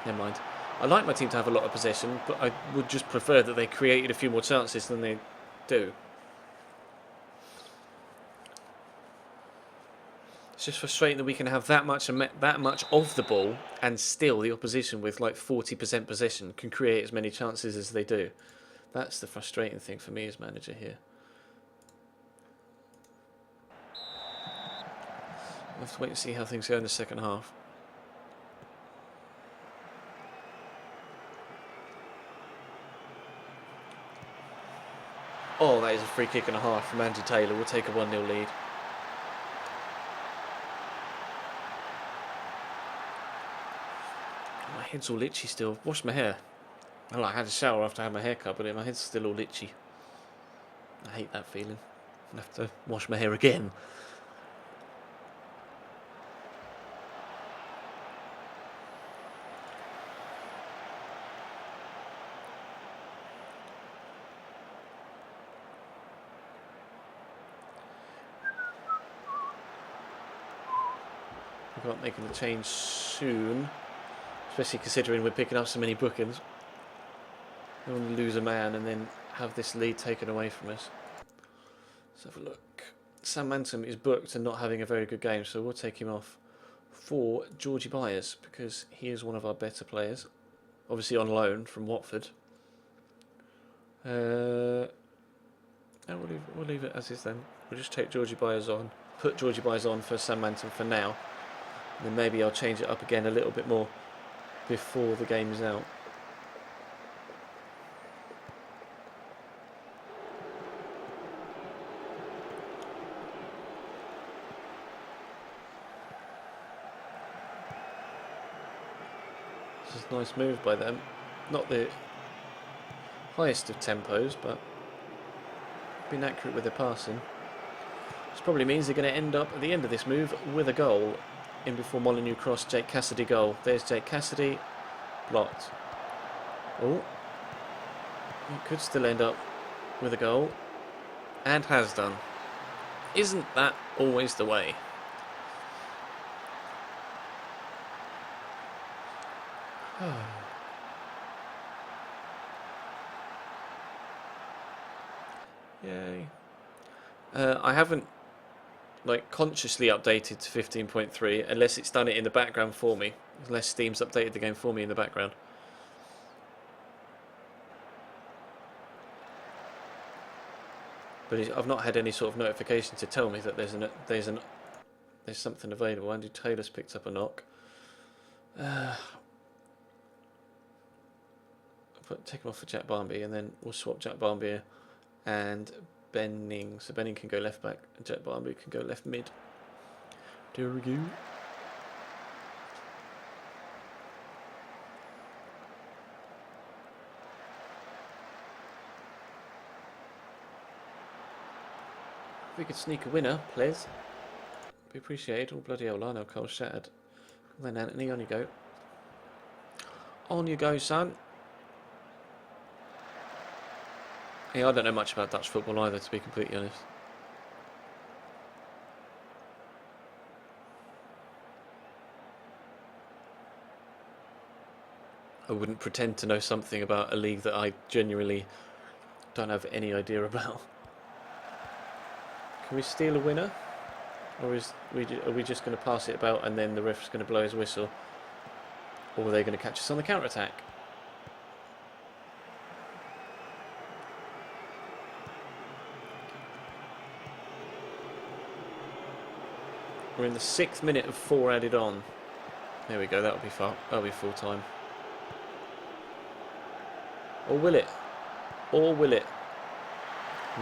Never mind. I like my team to have a lot of possession, but I would just prefer that they created a few more chances than they do. It's just frustrating that we can have that much of the ball and still the opposition with like 40% possession can create as many chances as they do. That's the frustrating thing for me as manager here. We'll have to wait and see how things go in the second half. Oh, that is a free kick and a half from Andy Taylor. We'll take a 1-0 lead. My head's all itchy still. Washed my hair. Well, I had a shower after I had my hair cut, but my head's still all itchy. I hate that feeling. I have to wash my hair again. We're not making the change soon. Especially considering we're picking up so many bookings. We don't want to lose a man and then have this lead taken away from us. Let's have a look. Sam Manton is booked and not having a very good game, so we'll take him off for Georgie Byers because he is one of our better players. Obviously on loan from Watford. We'll leave it as is then. We'll just take Georgie Byers on. Put Georgie Byers on for Sam Manton for now. And then maybe I'll change it up again a little bit more before the game is out. This is a nice move by them. Not the highest of tempos, but been accurate with their passing. This probably means they're going to end up at the end of this move with a goal. In before Molyneux cross, Jake Cassidy goal. There's Jake Cassidy. Blocked. Oh. He could still end up with a goal. And has done. Isn't that always the way? Yay. I haven't consciously updated to 15.3 unless it's done it in the background for me, unless Steam's updated the game for me in the background. But I've not had any sort of notification to tell me that there's something available. Andy Taylor's picked up a knock. Take him off for Jack Barmby, and then we'll swap Jack Barmby and Benning. So Benning can go left back and Jack Barmby can go left mid. There we go. If we could sneak a winner, please. Be appreciated. Oh, bloody hell, Lionel Cole shattered. Then Anthony, on you go. On you go, son. Yeah, I don't know much about Dutch football either, to be completely honest. I wouldn't pretend to know something about a league that I genuinely don't have any idea about. Can we steal a winner? Or are we just going to pass it about and then the ref's going to blow his whistle? Or are they going to catch us on the counter-attack? We're in the 6th minute of 4 added on. There we go, that'll be full time. Or will it? Or will it?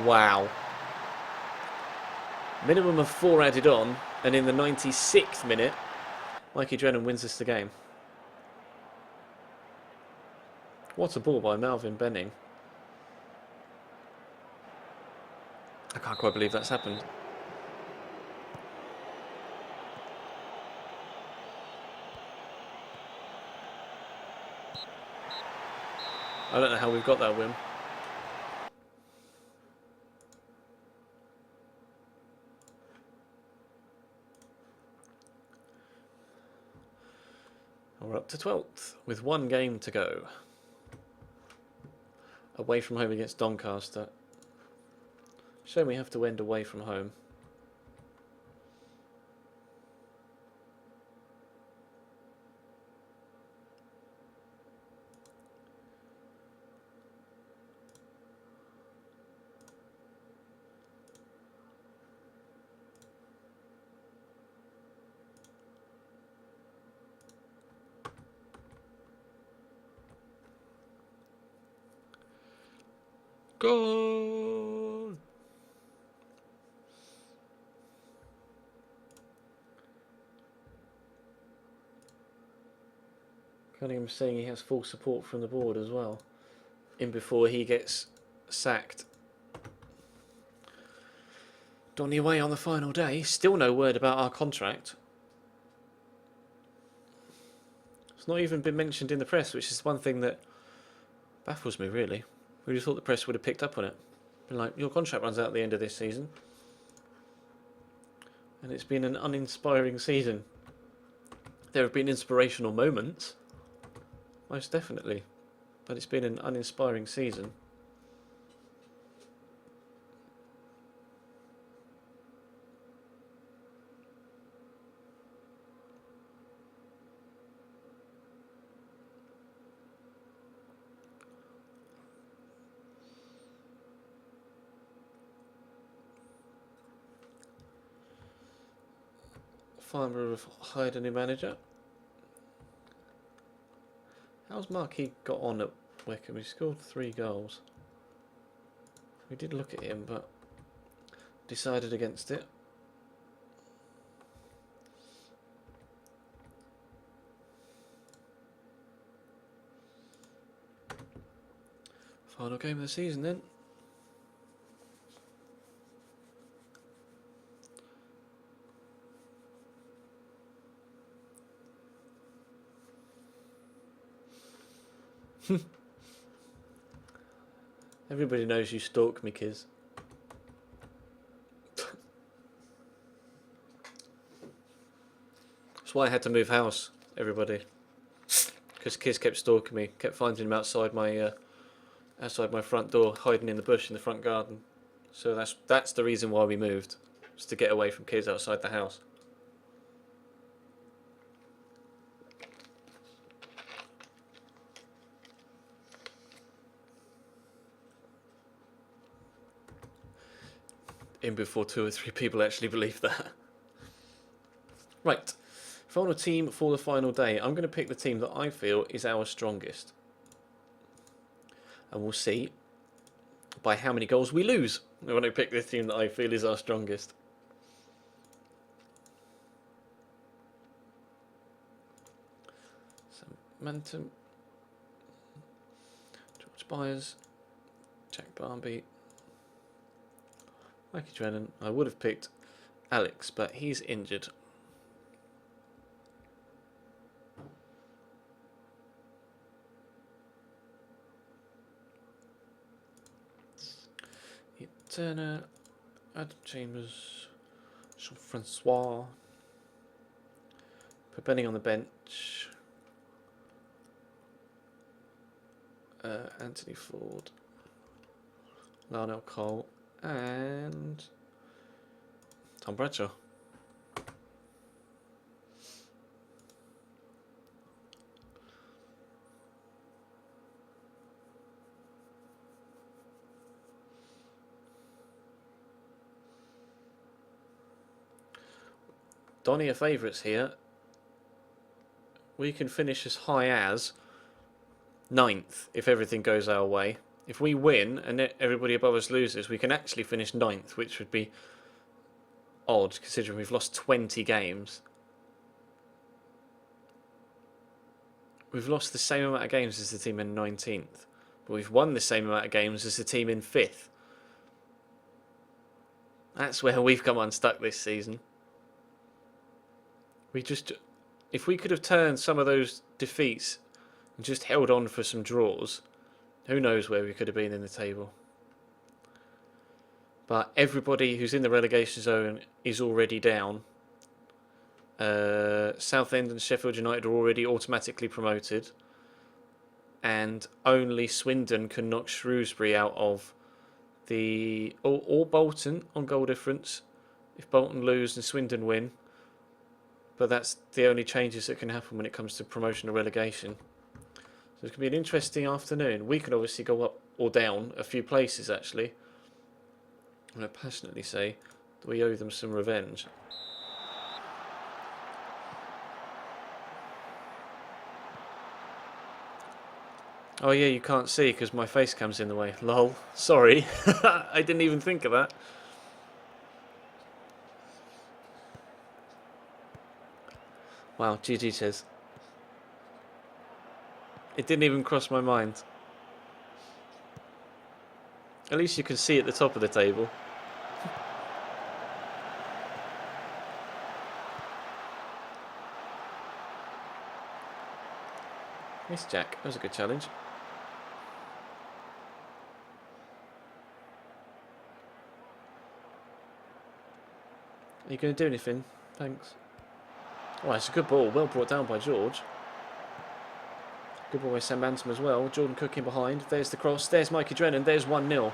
Wow. Minimum of 4 added on, and in the 96th minute, Mikey Drennan wins us the game. What a ball by Malvin Benning. I can't quite believe that's happened. I don't know how we've got that win. We're up to 12th with 1 game to go. Away from home against Doncaster. Shame we have to end away from home. Goal! Cunningham saying he has full support from the board as well. In before he gets sacked. Donny away on the final day. Still no word about our contract. It's not even been mentioned in the press, which is one thing that baffles me, really. We just thought the press would have picked up on it. Been like, your contract runs out at the end of this season. And it's been an uninspiring season. There have been inspirational moments. Most definitely. But it's been an uninspiring season. Farmer have hired a new manager. How's Marquis got on at Wickham? He scored 3 goals. We did look at him, but decided against it. Final game of the season then. Everybody knows you stalk me, Kiz. That's why I had to move house, everybody. Because Kiz kept stalking me, kept finding him outside my front door, hiding in the bush in the front garden. So that's the reason why we moved, was to get away from Kiz outside the house. In before 2 or 3 people actually believe that. Right, final team for the final day. I'm going to pick the team that I feel is our strongest. And we'll see by how many goals we lose when I pick the team that I feel is our strongest. So, Manton, George Byers, Jack Barmby, Mikey Drennan. I would have picked Alex, but he's injured. Turner, Adam Chambers, Jean-Francois. Put Benning on the bench. Anthony Ford, Lionel Cole, and Tom Bradshaw. Donny are favourites here. We can finish as high as 9th if everything goes our way. If we win and everybody above us loses, we can actually finish 9th, which would be odd considering we've lost 20 games. We've lost the same amount of games as the team in 19th, but we've won the same amount of games as the team in 5th. That's where we've come unstuck this season. If we could have turned some of those defeats and just held on for some draws, who knows where we could have been in the table. But everybody who's in the relegation zone is already down. Southend and Sheffield United are already automatically promoted, and only Swindon can knock Shrewsbury out of the or Bolton on goal difference if Bolton lose and Swindon win. But that's the only changes that can happen when it comes to promotion or relegation. So it's going to be an interesting afternoon. We can obviously go up or down a few places actually. And I passionately say that we owe them some revenge. Oh yeah, you can't see because my face cam's in the way. Lol. Sorry. I didn't even think of that. Wow, GG says. It didn't even cross my mind. At least you can see at the top of the table. Miss Jack, that was a good challenge. Are you going to do anything? Thanks. Oh, it's a good ball. Well brought down by George. Good ball by Sam Bantam as well. Jordan Cook in behind. There's the cross. There's Mikey Drennan. There's 1-0.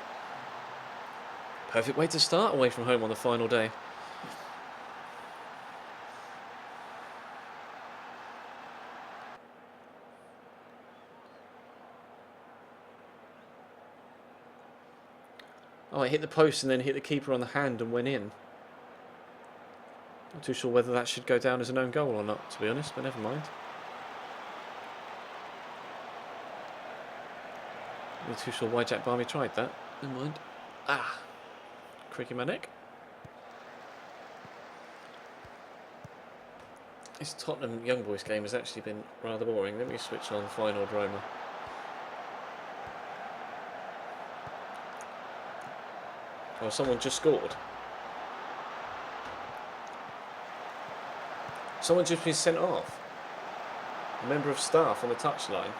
Perfect way to start away from home on the final day. Oh, it hit the post and then hit the keeper on the hand and went in. Not too sure whether that should go down as an own goal or not, to be honest, but never mind. Not too sure why Jack Barmy tried that. Never mind. Ah! Crick in my neck. This Tottenham Young Boys game has actually been rather boring. Let me switch on Final Droma. Oh, someone just scored. Someone just been sent off. A member of staff on the touchline.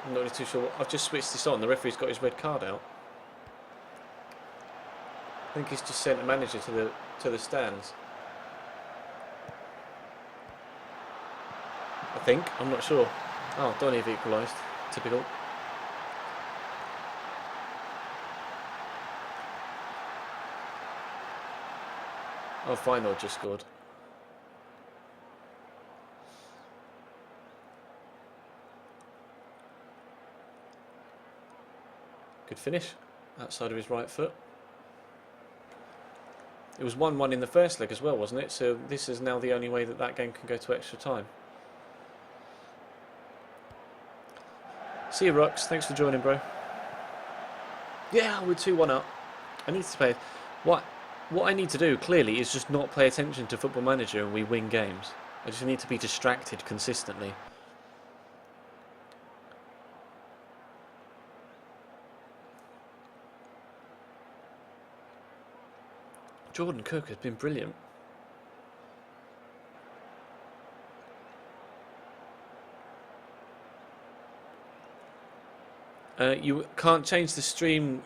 I'm not really too sure. I've just switched this on. The referee's got his red card out. I think he's just sent a manager to the stands. I think. I'm not sure. Oh, Donny have equalised. Typical. Oh, Final just scored. Good finish. Outside of his right foot. It was 1-1 in the first leg as well, wasn't it? So this is now the only way that game can go to extra time. See you, Rux. Thanks for joining, bro. Yeah, we're 2-1 up. I need to play. What I need to do, clearly, is just not pay attention to Football Manager and we win games. I just need to be distracted consistently. Jordan Cook has been brilliant. You can't change the stream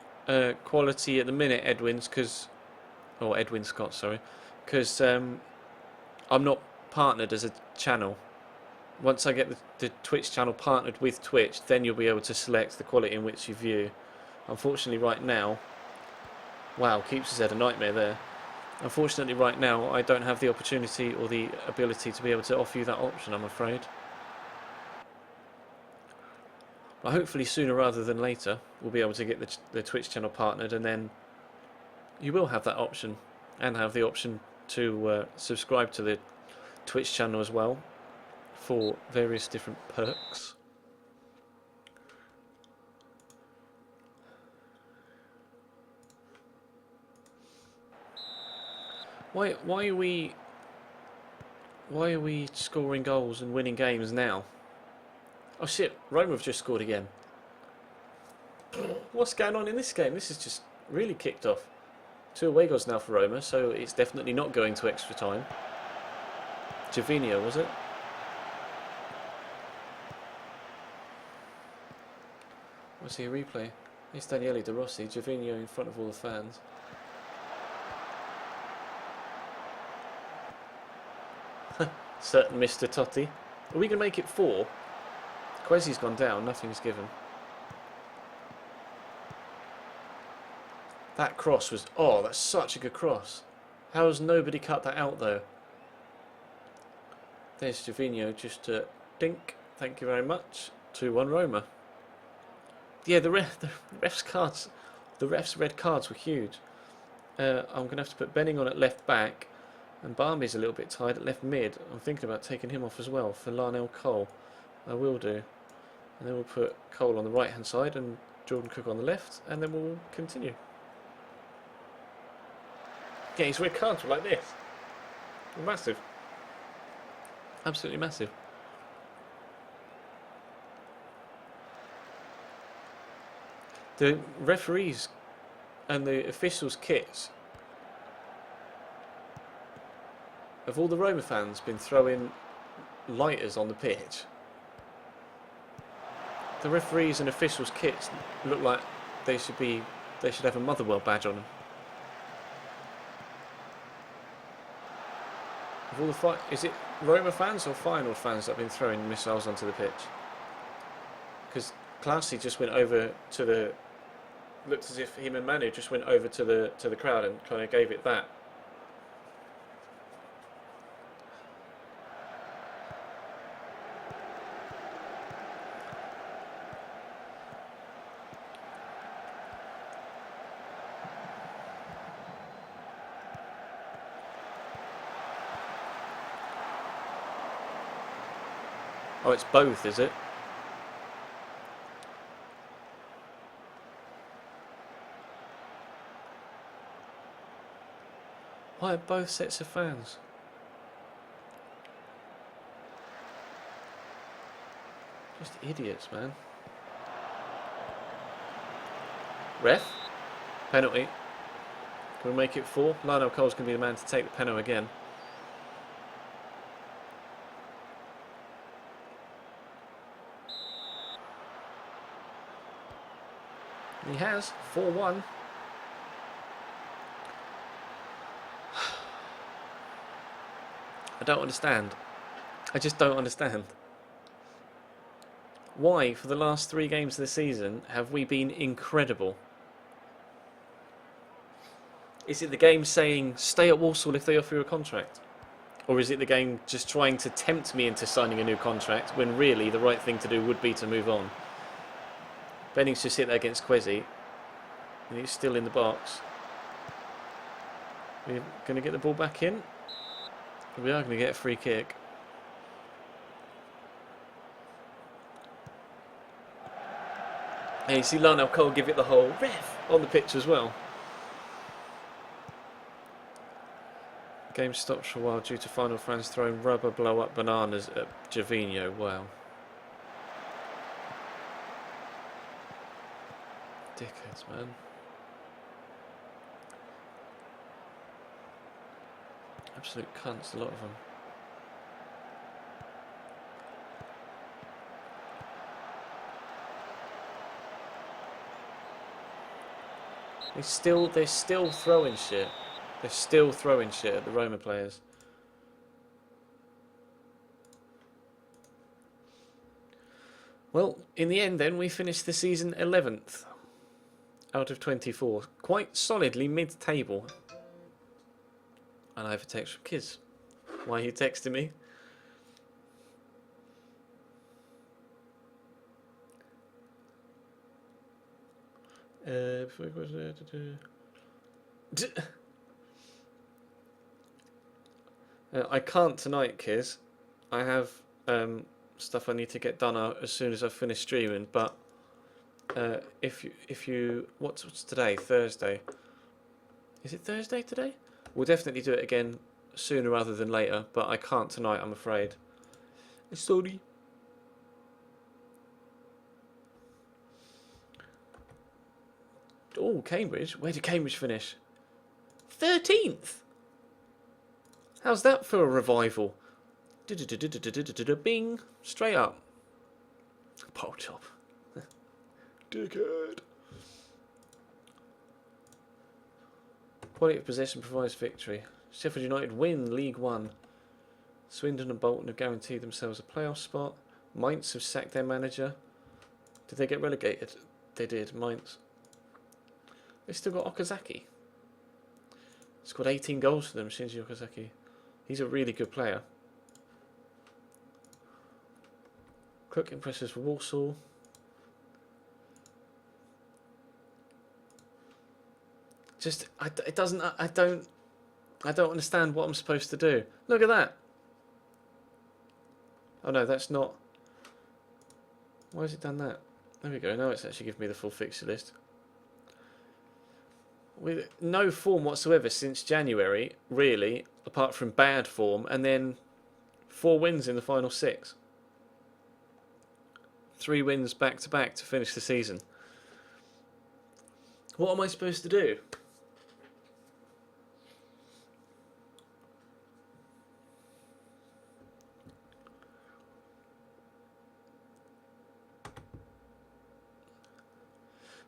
quality at the minute, Edwin's, or Edwin Scott, sorry, because I'm not partnered as a channel. Once I get the Twitch channel partnered with Twitch, then you'll be able to select the quality in which you view. Unfortunately, right now, wow, Keeps has had a nightmare there. Unfortunately, right now, I don't have the opportunity or the ability to be able to offer you that option, I'm afraid. But hopefully sooner rather than later, we'll be able to get the Twitch channel partnered, and then you will have that option, and have the option to subscribe to the Twitch channel as well for various different perks. Why are we scoring goals and winning games now? Oh shit, Roma have just scored again. What's going on in this game? This is just really kicked off. 2 away goals now for Roma, so it's definitely not going to extra time. Javinho, was it? What's he a replay? It's Daniele De Rossi, Javinho in front of all the fans. Certain Mr. Totti. Are we going to make it 4? Quesi's gone down, nothing's given. That cross was... Oh, that's such a good cross. How has nobody cut that out, though? There's Javinho just to dink. Thank you very much. 2-1 Roma. Yeah, the ref's cards... The ref's red cards were huge. I'm going to have to put Benning on at left back. And Barmby's a little bit tired at left mid. I'm thinking about taking him off as well for Larnell Cole. I will do. And then we'll put Cole on the right hand side and Jordan Cook on the left. And then we'll continue. Yeah, his red cards were like this. Massive. Absolutely massive. The referees and the officials' kits have all the Roma fans been throwing lighters on the pitch? The referees and officials' kits look like they should have a Motherwell badge on them. Of all the is it Roma fans or Feyenoord fans that have been throwing missiles onto the pitch? Because Classy just went over to the... Looked as if him and Manu just went over to the crowd and kind of gave it that. Oh, it's both, is it? Why are both sets of fans? Just idiots, man. Ref? Penalty. Can we make it 4? Lionel Cole's going to be the man to take the penalty again. He has. 4-1. I don't understand. I just don't understand. Why, for the last 3 games of the season, have we been incredible? Is it the game saying, stay at Walsall if they offer you a contract? Or is it the game just trying to tempt me into signing a new contract, when really the right thing to do would be to move on? Bennings just hit there against Quesi. And he's still in the box. We're going to get the ball back in. We are going to get a free kick. And you see Lionel Cole give it the whole ref on the pitch as well. Game stopped for a while due to final fans throwing rubber blow-up bananas at Javinho. Wow. Dickheads, man. Absolute cunts, a lot of them. They're still throwing shit. They're still throwing shit at the Roma players. Well, in the end then, we finished the season 11th out of 24. Quite solidly mid-table. And I have a text from Kiz. Why are you texting me? I can't tonight, Kiz. I have stuff I need to get done as soon as I finish streaming. But if you what's today? Thursday. Is it Thursday today? We'll definitely do it again sooner rather than later. But I can't tonight, I'm afraid. Sorry. Oh, Cambridge. Where did Cambridge finish? 13th. How's that for a revival? Bing. Straight up. Pole chop. Dickhead. Quality of possession provides victory. Sheffield United win League One. Swindon and Bolton have guaranteed themselves a playoff spot. Mainz have sacked their manager. Did they get relegated? They did, Mainz. They still got Okazaki. Scored 18 goals for them, Shinji Okazaki. He's a really good player. Cook impresses for Walsall. Just, it doesn't, I don't understand what I'm supposed to do. Look at that. Oh no, that's not. Why has it done that? There we go, now it's actually giving me the full fixture list. With no form whatsoever since January, really, apart from bad form, and then 4 wins in the final 6. 3 wins back to back to finish the season. What am I supposed to do?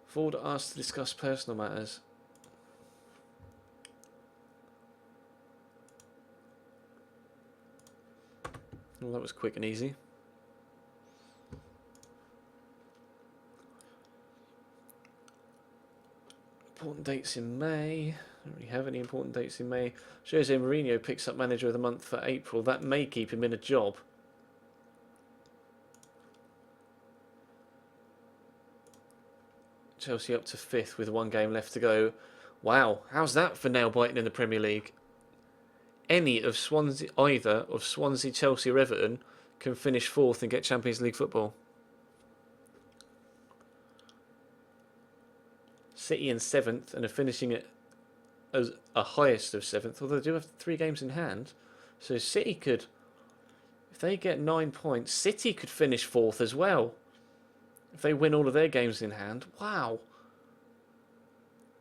Ford asked to discuss personal matters. Well, that was quick and easy. Important dates in May. Don't really have any important dates in May. Jose Mourinho picks up manager of the month for April. That may keep him in a job. Chelsea up to 5th with 1 game left to go. Wow, how's that for nail biting in the Premier League? Either of Swansea, Chelsea or Everton can finish 4th and get Champions League football. City in 7th and are finishing it as a highest of 7th, although they do have 3 games in hand. So City could, if they get 9 points, City could finish 4th as well. If they win all of their games in hand. Wow.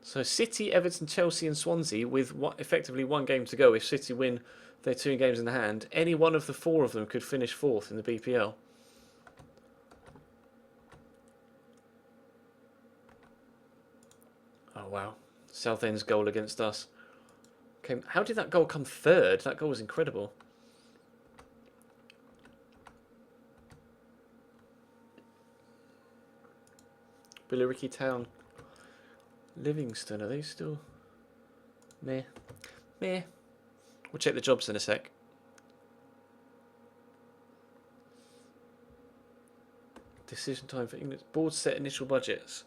So City, Everton, Chelsea and Swansea with effectively 1 game to go. If City win their 2 games in the hand, any one of the 4 of them could finish 4th in the BPL. Oh wow. Southend's goal against us. How did that goal come 3rd? That goal was incredible. Billericay Town. Livingston, are they still? Meh. Meh. We'll check the jobs in a sec. Decision time for England. Board set initial budgets.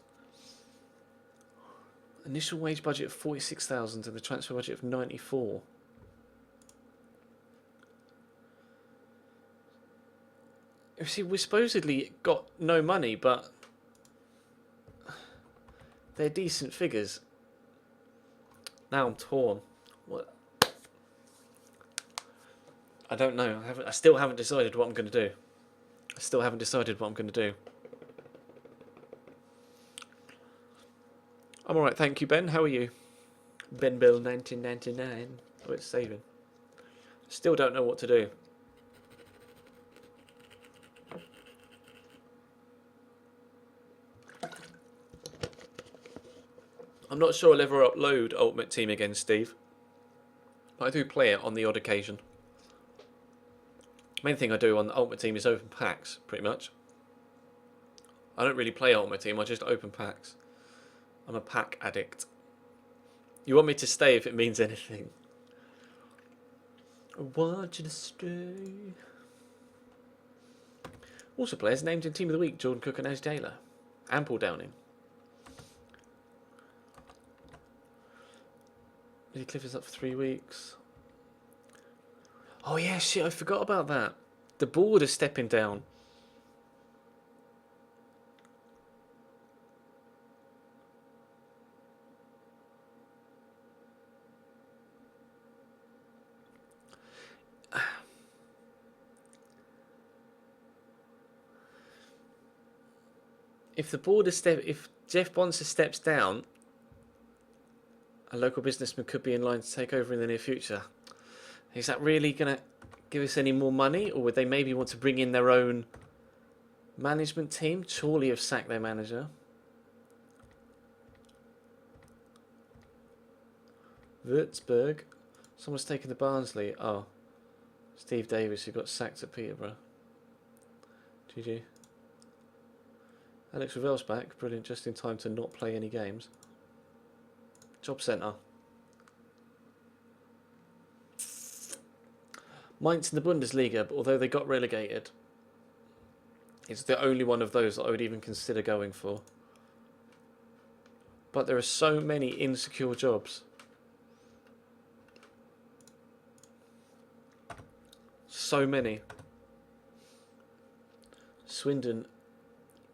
Initial wage budget of 46,000 and the transfer budget of 94. You see, we supposedly got no money, but they're decent figures. Now I'm torn. What? I don't know. I still haven't decided what I'm going to do. I still haven't decided what I'm going to do. I'm alright, thank you, Ben. How are you? Ben Bill 1999. Oh, it's saving. Still don't know what to do. I'm not sure I'll ever upload Ultimate Team again, Steve. But I do play it on the odd occasion. Main thing I do on Ultimate Team is open packs, pretty much. I don't really play Ultimate Team, I just open packs. I'm a pack addict. You want me to stay if it means anything? I want you to stay. Also players named in Team of the Week, Jordan Cook and Ash Taylor. And Paul Downing. Billy Cliff is up for 3 weeks. Oh yeah, shit, I forgot about that. The board is stepping down. If the board is if Jeff Bonser steps down, a local businessman could be in line to take over in the near future. Is that really going to give us any more money, or would they maybe want to bring in their own management team? Surely have sacked their manager. Würzburg. Someone's taken the Barnsley. Oh, Steve Davis, who got sacked at Peterborough. GG. Alex Ravel's back. Brilliant, just in time to not play any games. Job Centre. Mainz in the Bundesliga, but although they got relegated, it's the only one of those that I would even consider going for. But there are so many insecure jobs. So many. Swindon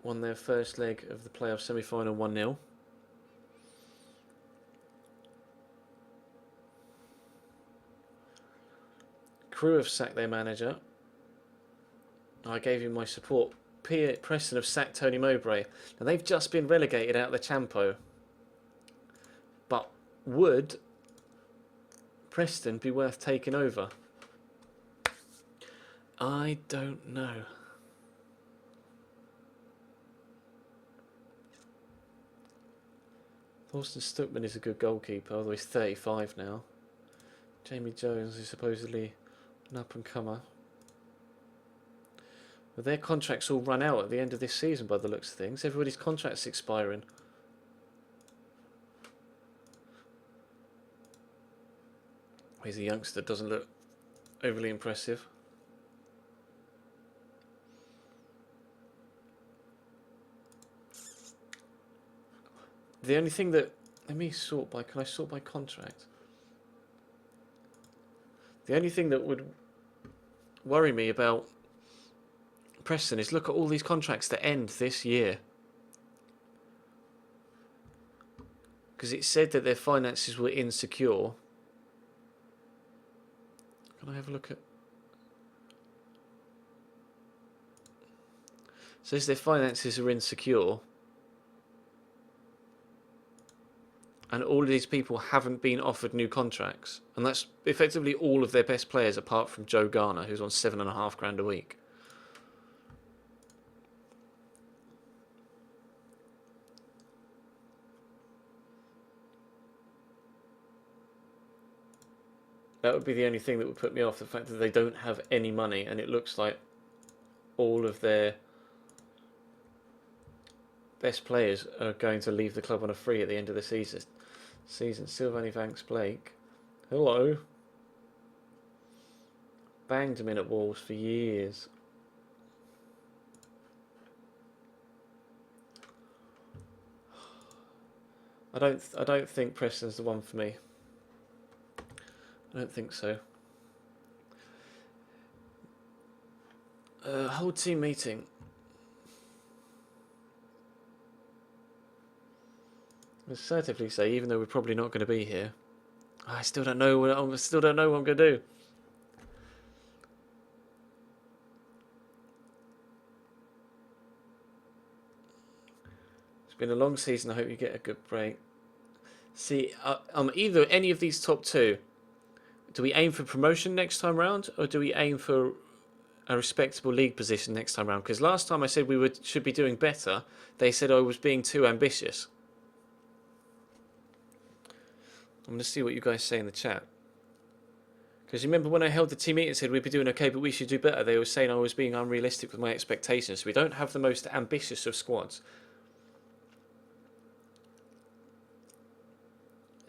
won their first leg of the playoff semi-final 1-0. Crew have sacked their manager. I gave him my support. Preston have sacked Tony Mowbray. Now they've just been relegated out of the Champo. But would Preston be worth taking over? I don't know. Thorsten Stuckman is a good goalkeeper, although he's 35 now. Jamie Jones is supposedly an up-and-comer. But their contracts all run out at the end of this season by the looks of things. Everybody's contract's expiring. He's a youngster, doesn't look overly impressive. The only thing that... Let me sort by... Can I sort by contract? The only thing that would worry me about Preston is look at all these contracts that end this year. Because it said that their finances were insecure. Can I have a look at... It says their finances are insecure. And all of these people haven't been offered new contracts. And that's effectively all of their best players apart from Joe Garner, who's on £7,500 a week. That would be the only thing that would put me off, the fact that they don't have any money and it looks like all of their best players are going to leave the club on a free at the end of the season. Sylvani Vanks Blake. Hello. Banged him in at Wolves for years. I don't think Preston's the one for me. I don't think so. Whole team meeting. Assertively say, even though we're probably not going to be here. I still don't know what I'm going to do. It's been a long season. I hope you get a good break. See, either any of these top two. Do we aim for promotion next time round, or do we aim for a respectable league position next time round? Because last time I said we should be doing better, they said I was being too ambitious. I'm going to see what you guys say in the chat. Because remember when I held the team meeting and said we'd be doing okay, but we should do better, they were saying I was being unrealistic with my expectations. We don't have the most ambitious of squads.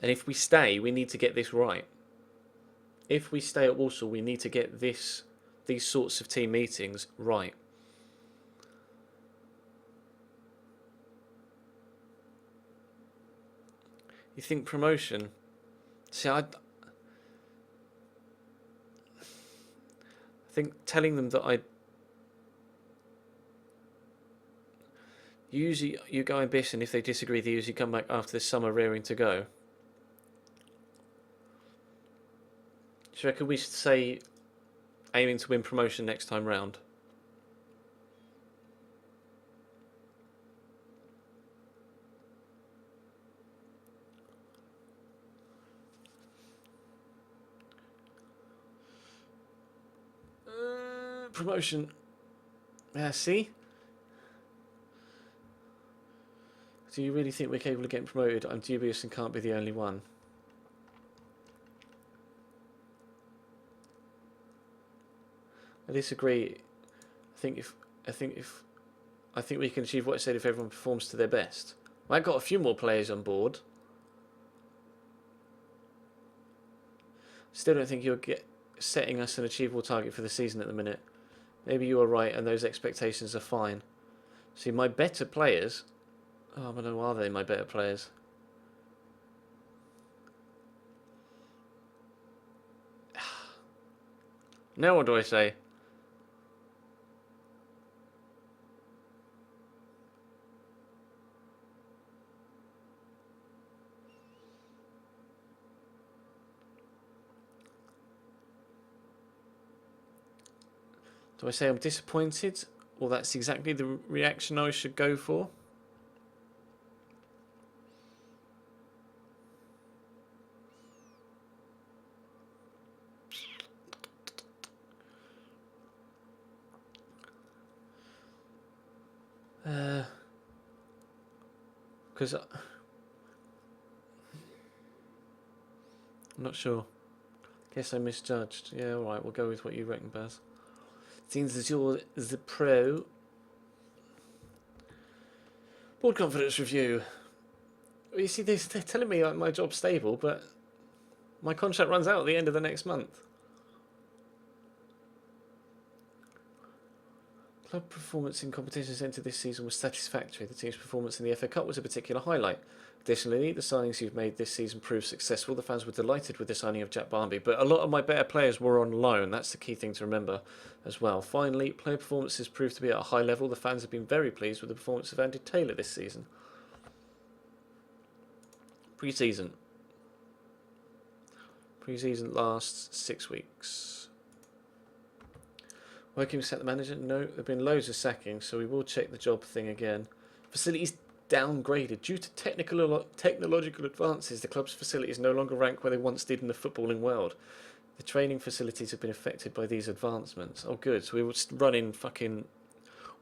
And if we stay, we need to get this right. If we stay at Walsall, we need to get these sorts of team meetings right. You think promotion? See, I think telling them that usually you go ambitious, and if they disagree, they usually come back after the summer rearing to go. Do you reckon we should say aiming to win promotion next time round? Promotion. See? Do you really think we're capable of getting promoted? I'm dubious and can't be the only one. I disagree. I think we can achieve what I said if everyone performs to their best. Well, I got a few more players on board. Still don't think you're setting us an achievable target for the season at the minute. Maybe you are right, and those expectations are fine. See, my better players. Oh, I don't know, are they my better players? Now what do I say? Do I say I'm disappointed, or that's exactly the reaction I should go for? Because I'm not sure. Guess I misjudged. Yeah, alright, we'll go with what you reckon, Baz. Seems as you're the pro. Board confidence review. Well, you see, they're telling me my job's stable, but my contract runs out at the end of the next month. Club performance in competition centre this season was satisfactory. The team's performance in the FA Cup was a particular highlight. Additionally, the signings you've made this season proved successful. The fans were delighted with the signing of Jack Barnby, but a lot of my better players were on loan. That's the key thing to remember as well. Finally, player performances proved to be at a high level. The fans have been very pleased with the performance of Andy Taylor this season. Pre-season. Pre-season lasts 6 weeks. Working with the manager? No, there have been loads of sackings, so we will check the job thing again. Facilities downgraded. Due to technological advances, the club's facilities no longer rank where they once did in the footballing world. The training facilities have been affected by these advancements. Oh, good. So we were running fucking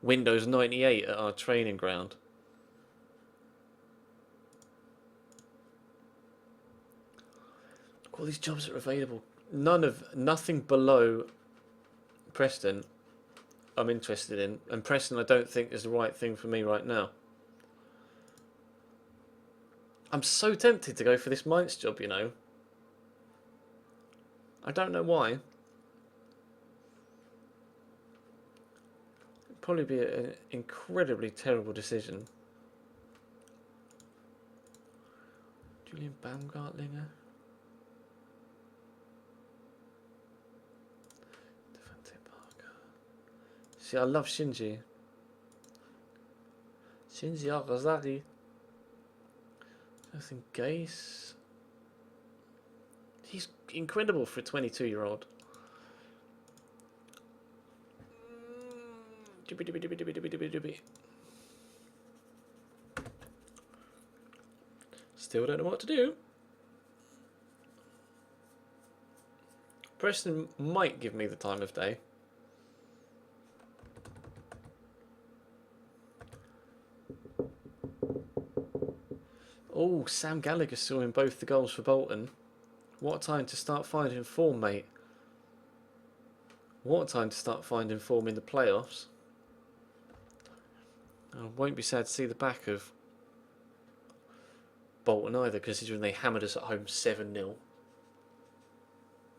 Windows 98 at our training ground. All these jobs are available. Nothing below Preston I'm interested in, and Preston I don't think is the right thing for me right now. I'm so tempted to go for this Mainz job, you know. I don't know why. It'd probably be an incredibly terrible decision. Julian Baumgartlinger. See, I love Shinji. Shinji Akazaki. Nothing Gase. He's incredible for a 22-year-old. Still don't know what to do. Preston might give me the time of day. Oh, Sam Gallagher scoring both the goals for Bolton. What a time to start finding form, mate. What a time to start finding form in the playoffs. I won't be sad to see the back of Bolton either, considering they hammered us at home 7-0.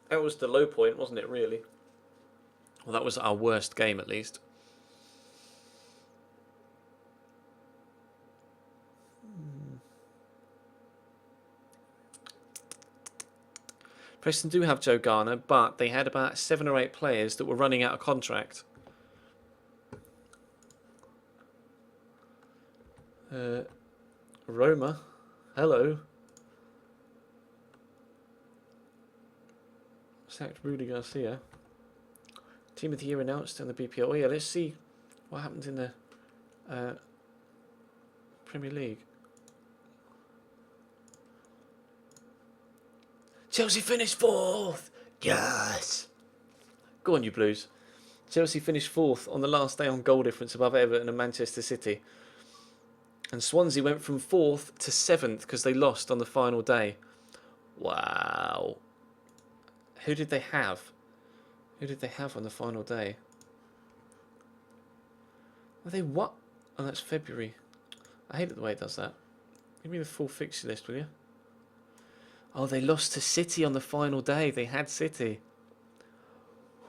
That was the low point, wasn't it, really? Well, that was our worst game, at least. Preston do have Joe Garner, but they had about 7 or 8 players that were running out of contract. Roma, hello. Sacked Rudy Garcia. Team of the year announced on the BPL. Oh yeah, let's see what happens in the Premier League. Chelsea finished 4th. Yes. Go on, you Blues. Chelsea finished 4th on the last day on goal difference above Everton and Manchester City. And Swansea went from 4th to 7th because they lost on the final day. Wow. Who did they have? Who did they have on the final day? Were they what? Oh, that's February. I hate it the way it does that. Give me the full fixture list, will you? Oh, they lost to City on the final day. They had City.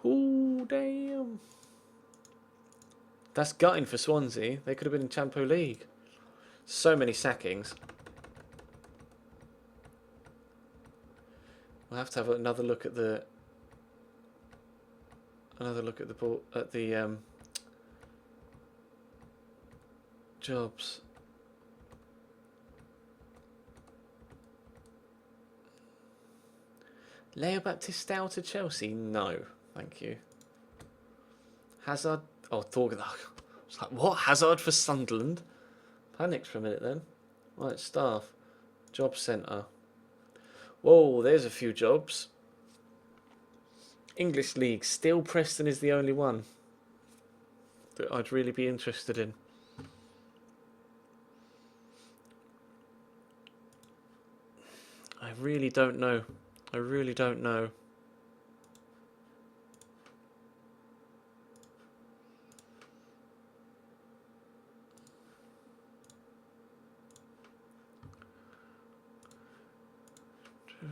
Oh, damn. That's gutting for Swansea. They could have been in Champions League. So many sackings. We'll have to have another look at the ball at the jobs. Leo Baptistao to Chelsea? No, thank you. Hazard. Oh, Thorgan. I was like, what? Hazard for Sunderland? Panicked for a minute then. Right, staff. Job centre. Whoa, there's a few jobs. English League. Still Preston is the only one that I'd really be interested in. I really don't know. I really don't know.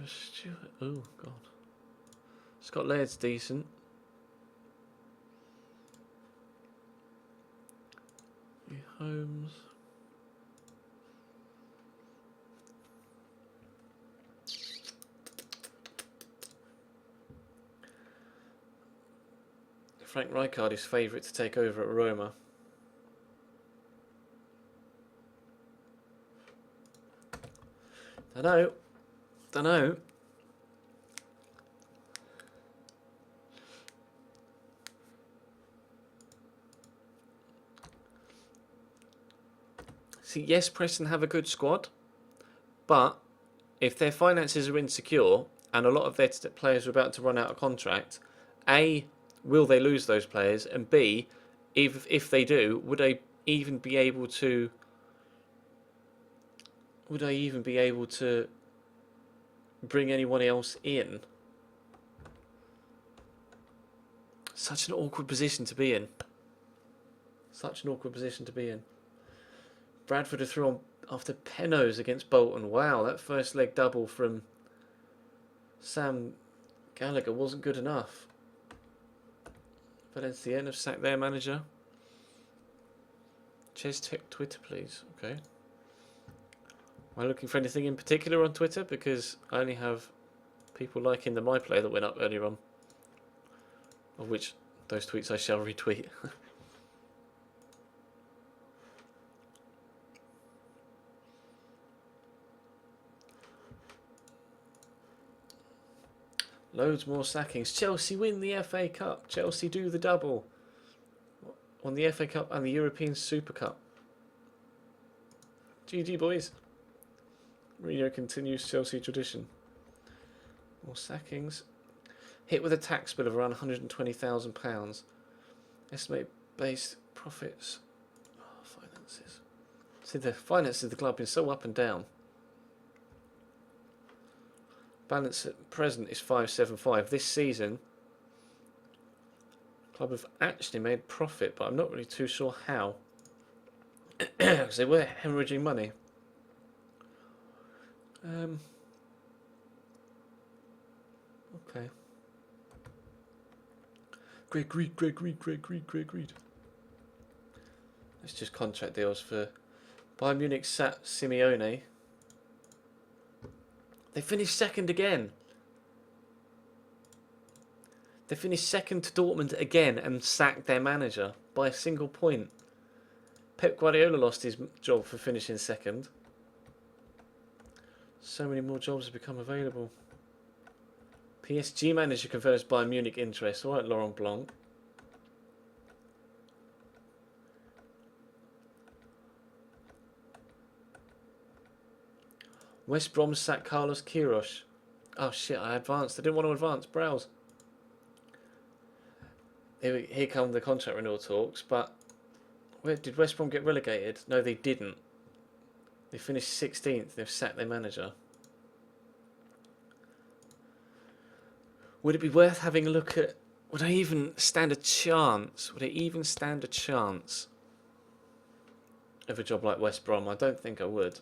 Stewart. Oh God. Scott Laird's decent. Holmes. Frank Rijkaard is favourite to take over at Roma. Don't know. See, yes, Preston have a good squad, but if their finances are insecure and a lot of their players are about to run out of contract, A, will they lose those players? And B, if they do, would I even be able to bring anyone else in? Such an awkward position to be in. Such an awkward position to be in. Bradford are through on after Pennos against Bolton. Wow, that first leg double from Sam Gallagher wasn't good enough. Valenciennes have sacked their manager. Check Twitter, please. Okay. Am I looking for anything in particular on Twitter? Because I only have people liking the My Player that went up earlier on. Of which those tweets I shall retweet. Loads more sackings. Chelsea win the FA Cup. Chelsea do the double. On the FA Cup and the European Super Cup. GG, boys. Rio continues Chelsea tradition. More sackings. Hit with a tax bill of around £120,000. Estimated base profits. Oh, finances. See, the finances of the club have been so up and down. Balance at present is 575. This season, the club have actually made profit, but I'm not really too sure how. Because they were hemorrhaging money. Okay. Greg Reed. Let's just contract deals for Bayern Munich. Sat Simeone. They finished second again. They finished second to Dortmund again and sacked their manager by a single point. Pep Guardiola lost his job for finishing second. So many more jobs have become available. PSG manager confirms Bayern Munich interest. Alright, Laurent Blanc. West Brom sacked Carlos Queiroz. Oh shit, I advanced. I didn't want to advance. Browse. Here come the contract renewal talks, but where did West Brom get relegated? No, they didn't. They finished 16th. They've sacked their manager. Would it be worth having a look at... Would I even stand a chance? Would I even stand a chance of a job like West Brom? I don't think I would.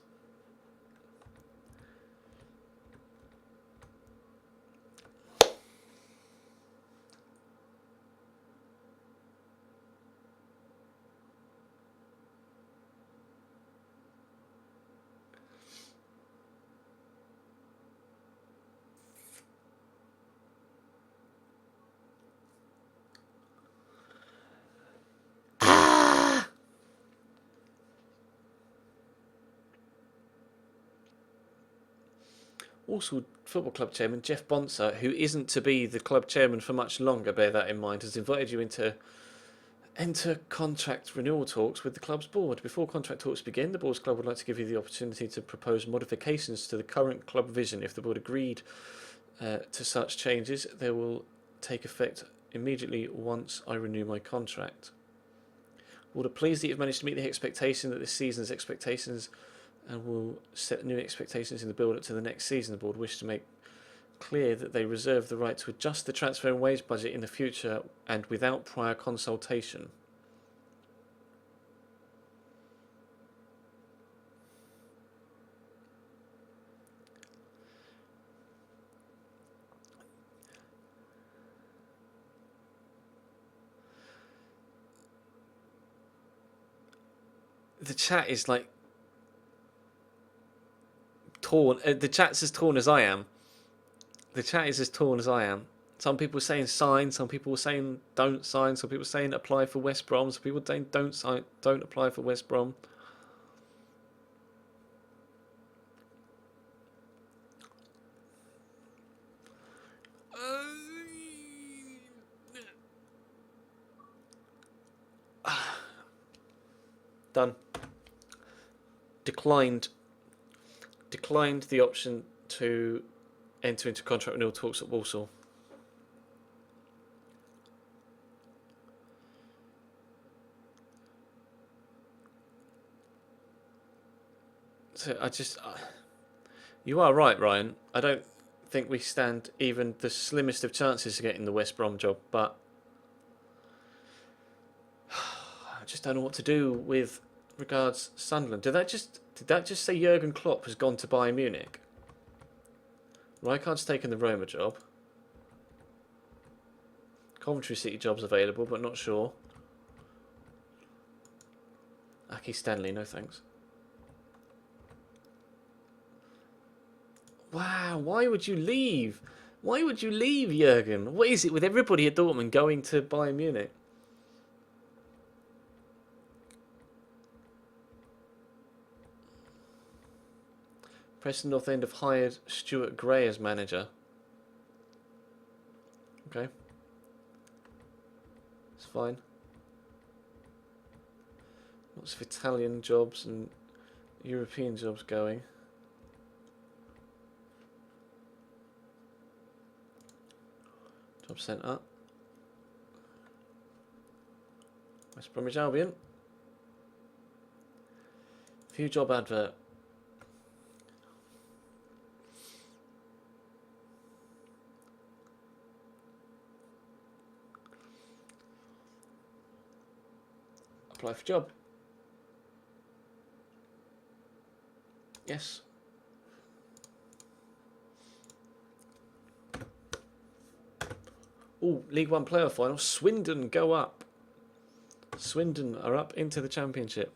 Also, football club chairman Jeff Bonser, who isn't to be the club chairman for much longer, bear that in mind, has invited you into enter contract renewal talks with the club's board. Before contract talks begin, the board's club would like to give you the opportunity to propose modifications to the current club vision. If the board agreed to such changes, they will take effect immediately once I renew my contract. Board are pleased that you've managed to meet the expectation that this season's expectations and will set new expectations in the build-up to the next season. The board wish to make clear that they reserve the right to adjust the transfer and wage budget in the future and without prior consultation. The chat is like torn. The chat's as torn as I am. The chat is as torn as I am. Some people are saying sign, some people are saying don't sign, some people are saying apply for West Brom, some people saying don't sign, don't apply for West Brom. Done. Declined the option to enter into contract renewal talks at Walsall. So you are right, Ryan. I don't think we stand even the slimmest of chances of getting the West Brom job, but I just don't know what to do with regards Sunderland. Did that just say Jurgen Klopp has gone to Bayern Munich? Rijkaard's taken the Roma job. Coventry City job's available, but not sure. Aki Stanley, no thanks. Wow, why would you leave? Why would you leave, Jurgen? What is it with everybody at Dortmund going to Bayern Munich? Preston North End have hired Stuart Gray as manager. Okay. It's fine. Lots of Italian jobs and European jobs going. 1% up. West Bromwich Albion. View job advert. Apply for job. Yes. Oh, League One playoff final. Swindon go up. Swindon are up into the Championship.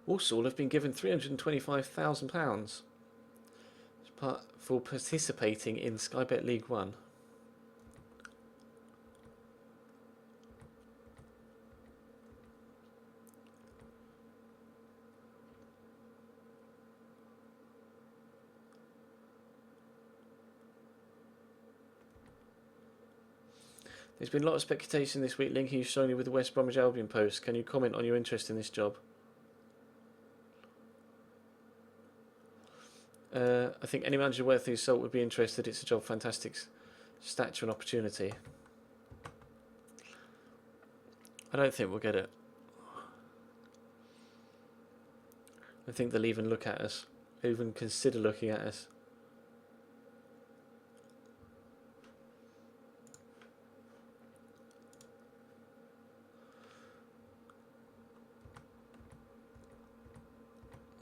Walsall have been given £325,000 for participating in Sky Bet League One. There's been a lot of speculation this week linking you strongly with the West Bromwich Albion post. Can you comment on your interest in this job? I think any manager worth his salt would be interested. It's a job, fantastic stature and opportunity. I don't think we'll get it. I think they'll even look at us, even consider looking at us.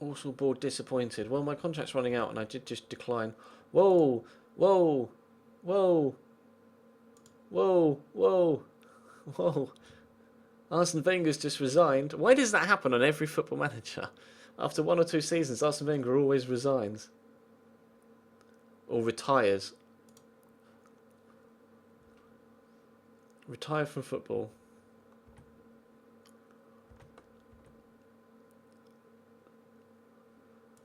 Also bored, disappointed. Well, my contract's running out and I did just decline. Whoa, whoa, whoa, whoa, whoa, whoa. Arsene Wenger's just resigned. Why does that happen on every football manager? After 1 or 2 seasons, Arsene Wenger always resigns. Or retires. Retire from football.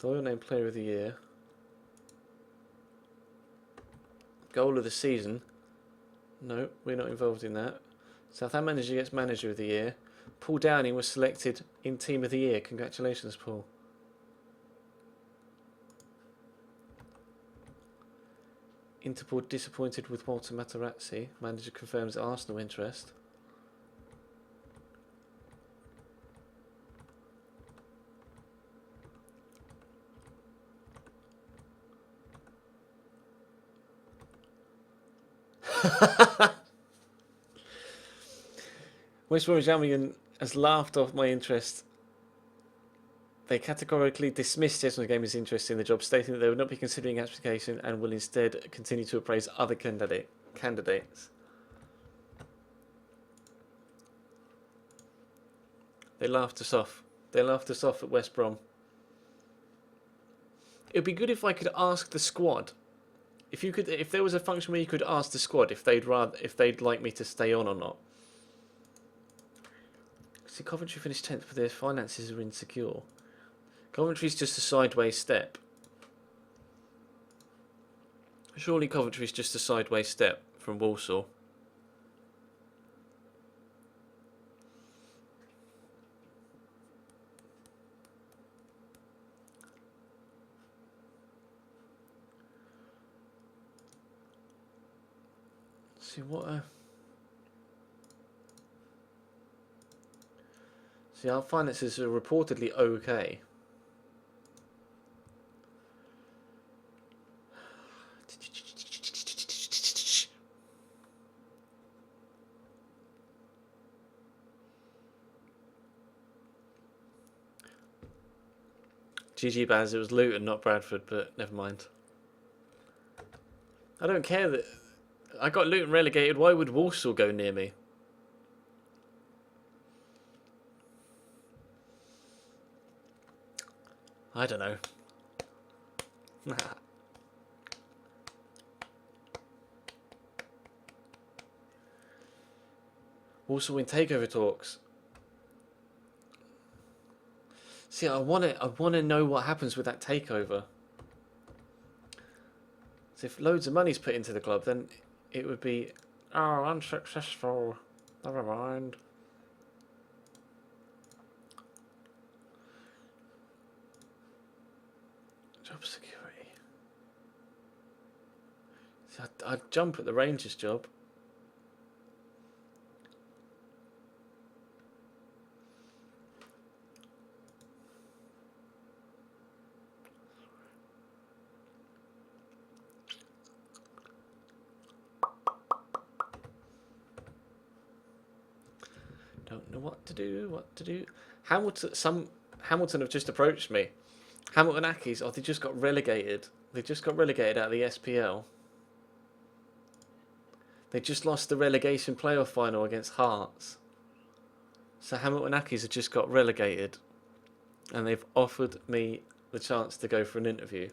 Doyle named Player of the Year. Goal of the season. No, we're not involved in that. Southampton manager gets Manager of the Year. Paul Downing was selected in Team of the Year. Congratulations, Paul. Interpol disappointed with Walter Materazzi. Manager confirms Arsenal interest. West Bromwich Albion has laughed off my interest. They categorically dismissed yesterday's game's interest in the job, stating that they would not be considering application and will instead continue to appraise other candidates. They laughed us off. They laughed us off at West Brom. It would be good if I could ask the squad. If there was a function where you could ask the squad if they'd like me to stay on or not. See, Coventry finished 10th, but their finances are insecure. Coventry's just a sideways step. Surely Coventry's just a sideways step from Walsall. See what See, our finances are reportedly okay. GG Baz, it was Luton, not Bradford, but never mind. I don't care that I got Luton relegated. Why would Walsall go near me? I don't know. Walsall win takeover talks. See, I want to know what happens with that takeover. So if loads of money's put into the club, then it would be, oh, unsuccessful. Never mind. Job security. I'd jump at the Rangers job. Don't know what to do. Hamilton have just approached me. Hamilton Ackies, they just got relegated. They just got relegated out of the SPL. They just lost the relegation playoff final against Hearts. So Hamilton Ackies have just got relegated. And they've offered me the chance to go for an interview.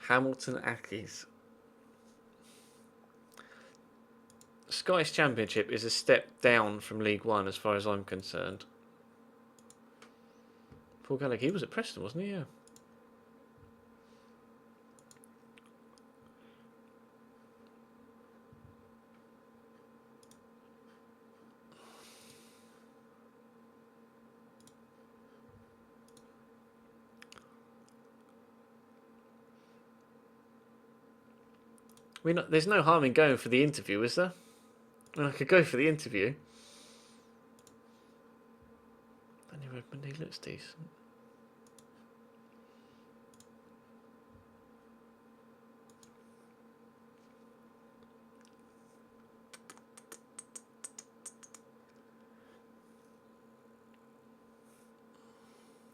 Hamilton Ackies. Scottish Championship is a step down from League One as far as I'm concerned. Paul Gallagher, he was at Preston, wasn't he? Yeah. There's no harm in going for the interview, is there? I could go for the interview. Danny Redmond, he looks decent.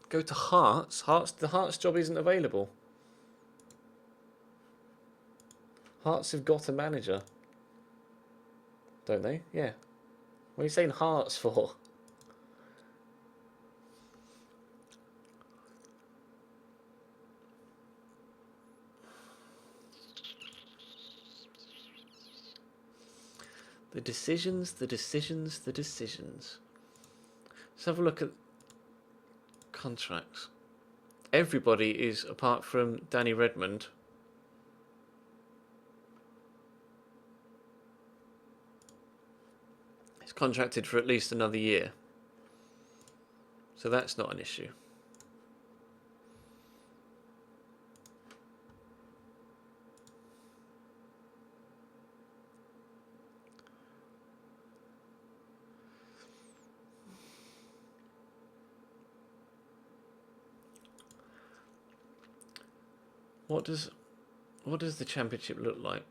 Go to Hearts. The Hearts job isn't available. Hearts have got a manager. Don't they? Yeah. What are you saying Hearts for? The decisions. Let's have a look at contracts. Everybody is, apart from Danny Redmond, is contracted for at least another year. So that's not an issue. What does the championship look like?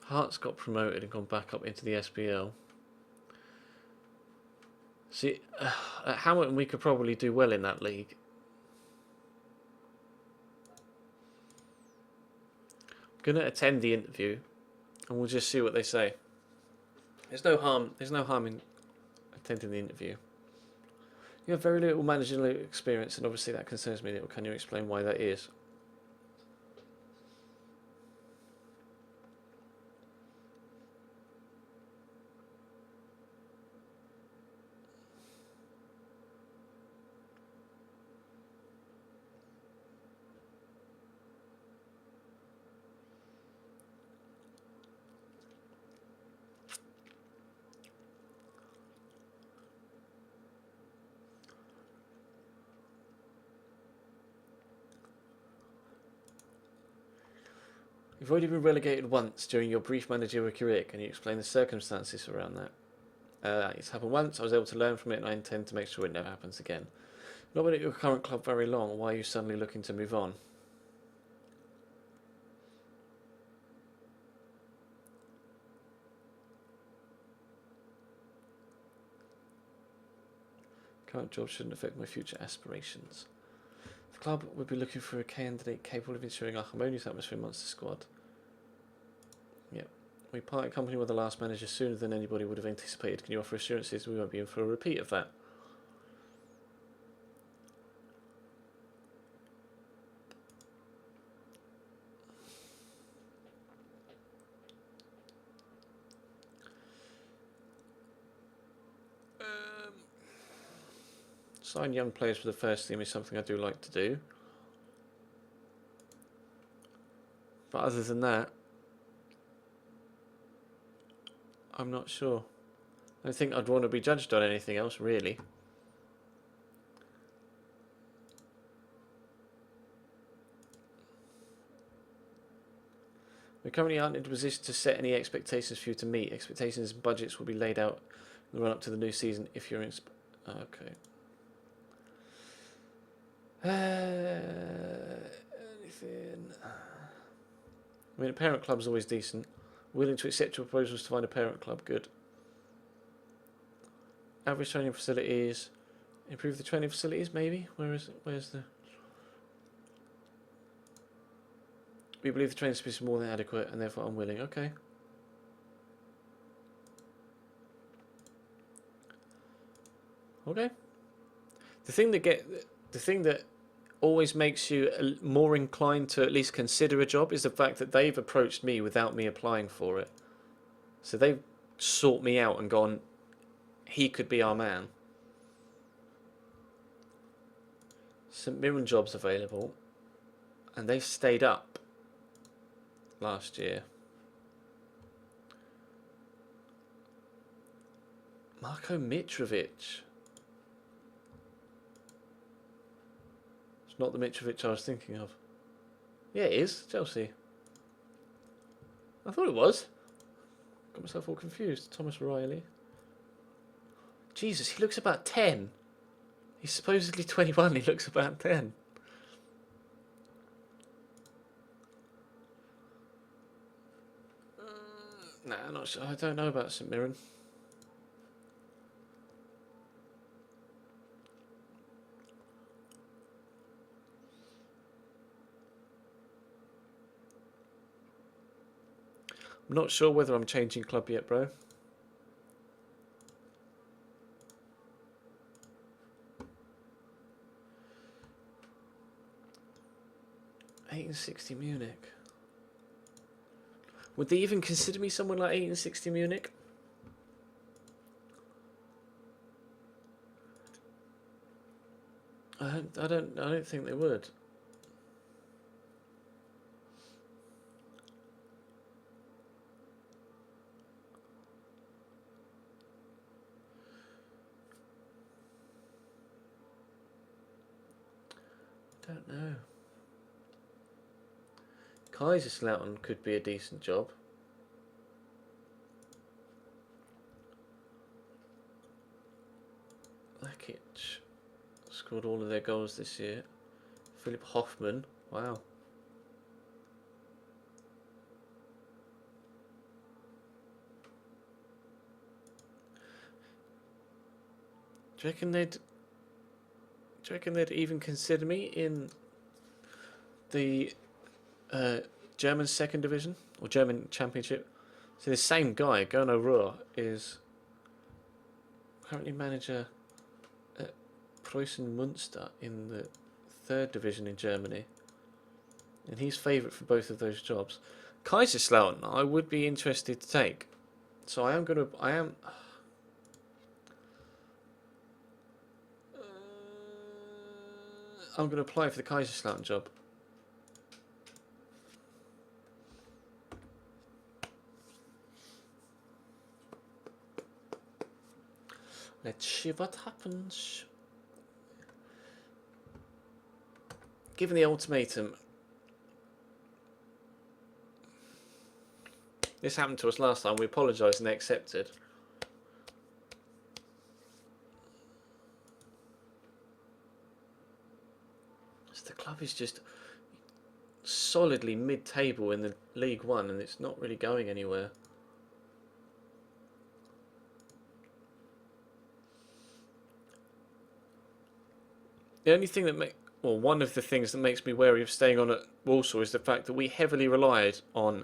Hearts got promoted and gone back up into the SPL. See, at Hamilton we could probably do well in that league. I'm gonna attend the interview, and we'll just see what they say. There's no harm in attending the interview. You have very little managerial experience, and obviously that concerns me. Can you explain why that is? You've already been relegated once during your brief managerial career. Can you explain the circumstances around that? It's happened once. I was able to learn from it, and I intend to make sure it never happens again. Not been at your current club very long. Why are you suddenly looking to move on? Current job shouldn't affect my future aspirations. The club would be looking for a candidate capable of ensuring a harmonious atmosphere amongst the squad. Yep. We parted company with the last manager sooner than anybody would have anticipated. Can you offer assurances we won't be in for a repeat of that? Sign young players for the first team is something I do like to do. But other than that, I'm not sure. I don't think I'd want to be judged on anything else, really. We currently aren't in a position to set any expectations for you to meet. Expectations and budgets will be laid out in the run up to the new season if you're in. Okay. Anything? I mean, a parent club's always decent. Willing to accept your proposals to find a parent club. Good. Average training facilities. Improve the training facilities, maybe? Where's the... We believe the training space is more than adequate and therefore unwilling. Okay. Okay. The thing that always makes you more inclined to at least consider a job is the fact that they've approached me without me applying for it. So they've sought me out and gone, he could be our man. St Mirren jobs available, and they've stayed up last year. Marko Mitrovic. It's not the Mitrovic I was thinking of. Yeah, it is. Chelsea. I thought it was. Got myself all confused. Thomas Riley. Jesus, he looks about 10. He's supposedly 21. He looks about 10. Nah, I'm not sure. I don't know about St Mirren. I'm not sure whether I'm changing club yet, bro. $1860 Munich. Would they even consider me someone like $1860 Munich? I don't think they would. Don't know. Kaiserslautern could be a decent job. Lakic scored all of their goals this year. Philip Hoffman, wow. Do you reckon they'd even consider me in the German second division or German championship? So the same guy, Gernot Ruhr, is currently manager at Preußen Münster in the third division in Germany, and he's favourite for both of those jobs. Kaiserslautern, I would be interested to take. So I'm going to apply for the Kaiserslautern job. Let's see what happens. Given the ultimatum, this happened to us last time. We apologised and they accepted. So the club is just solidly mid-table in the League One, and it's not really going anywhere. The only thing that one of the things that makes me wary of staying on at Walsall is the fact that we heavily relied on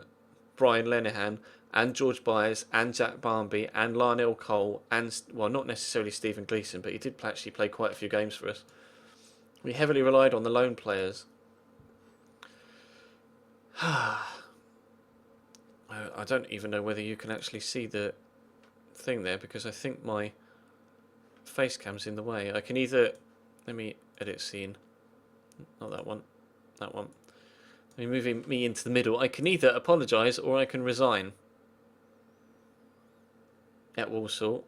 Brian Lenihan and George Byers and Jack Barmby and Larnell Cole and, well, not necessarily Stephen Gleeson, but he did actually play quite a few games for us. We heavily relied on the loan players. I don't even know whether you can actually see the thing there, because I think my face cam's in the way. I can either... Let me edit scene. Not that one. That one. Let me move me into the middle. I can either apologise or I can resign. at Warsaw.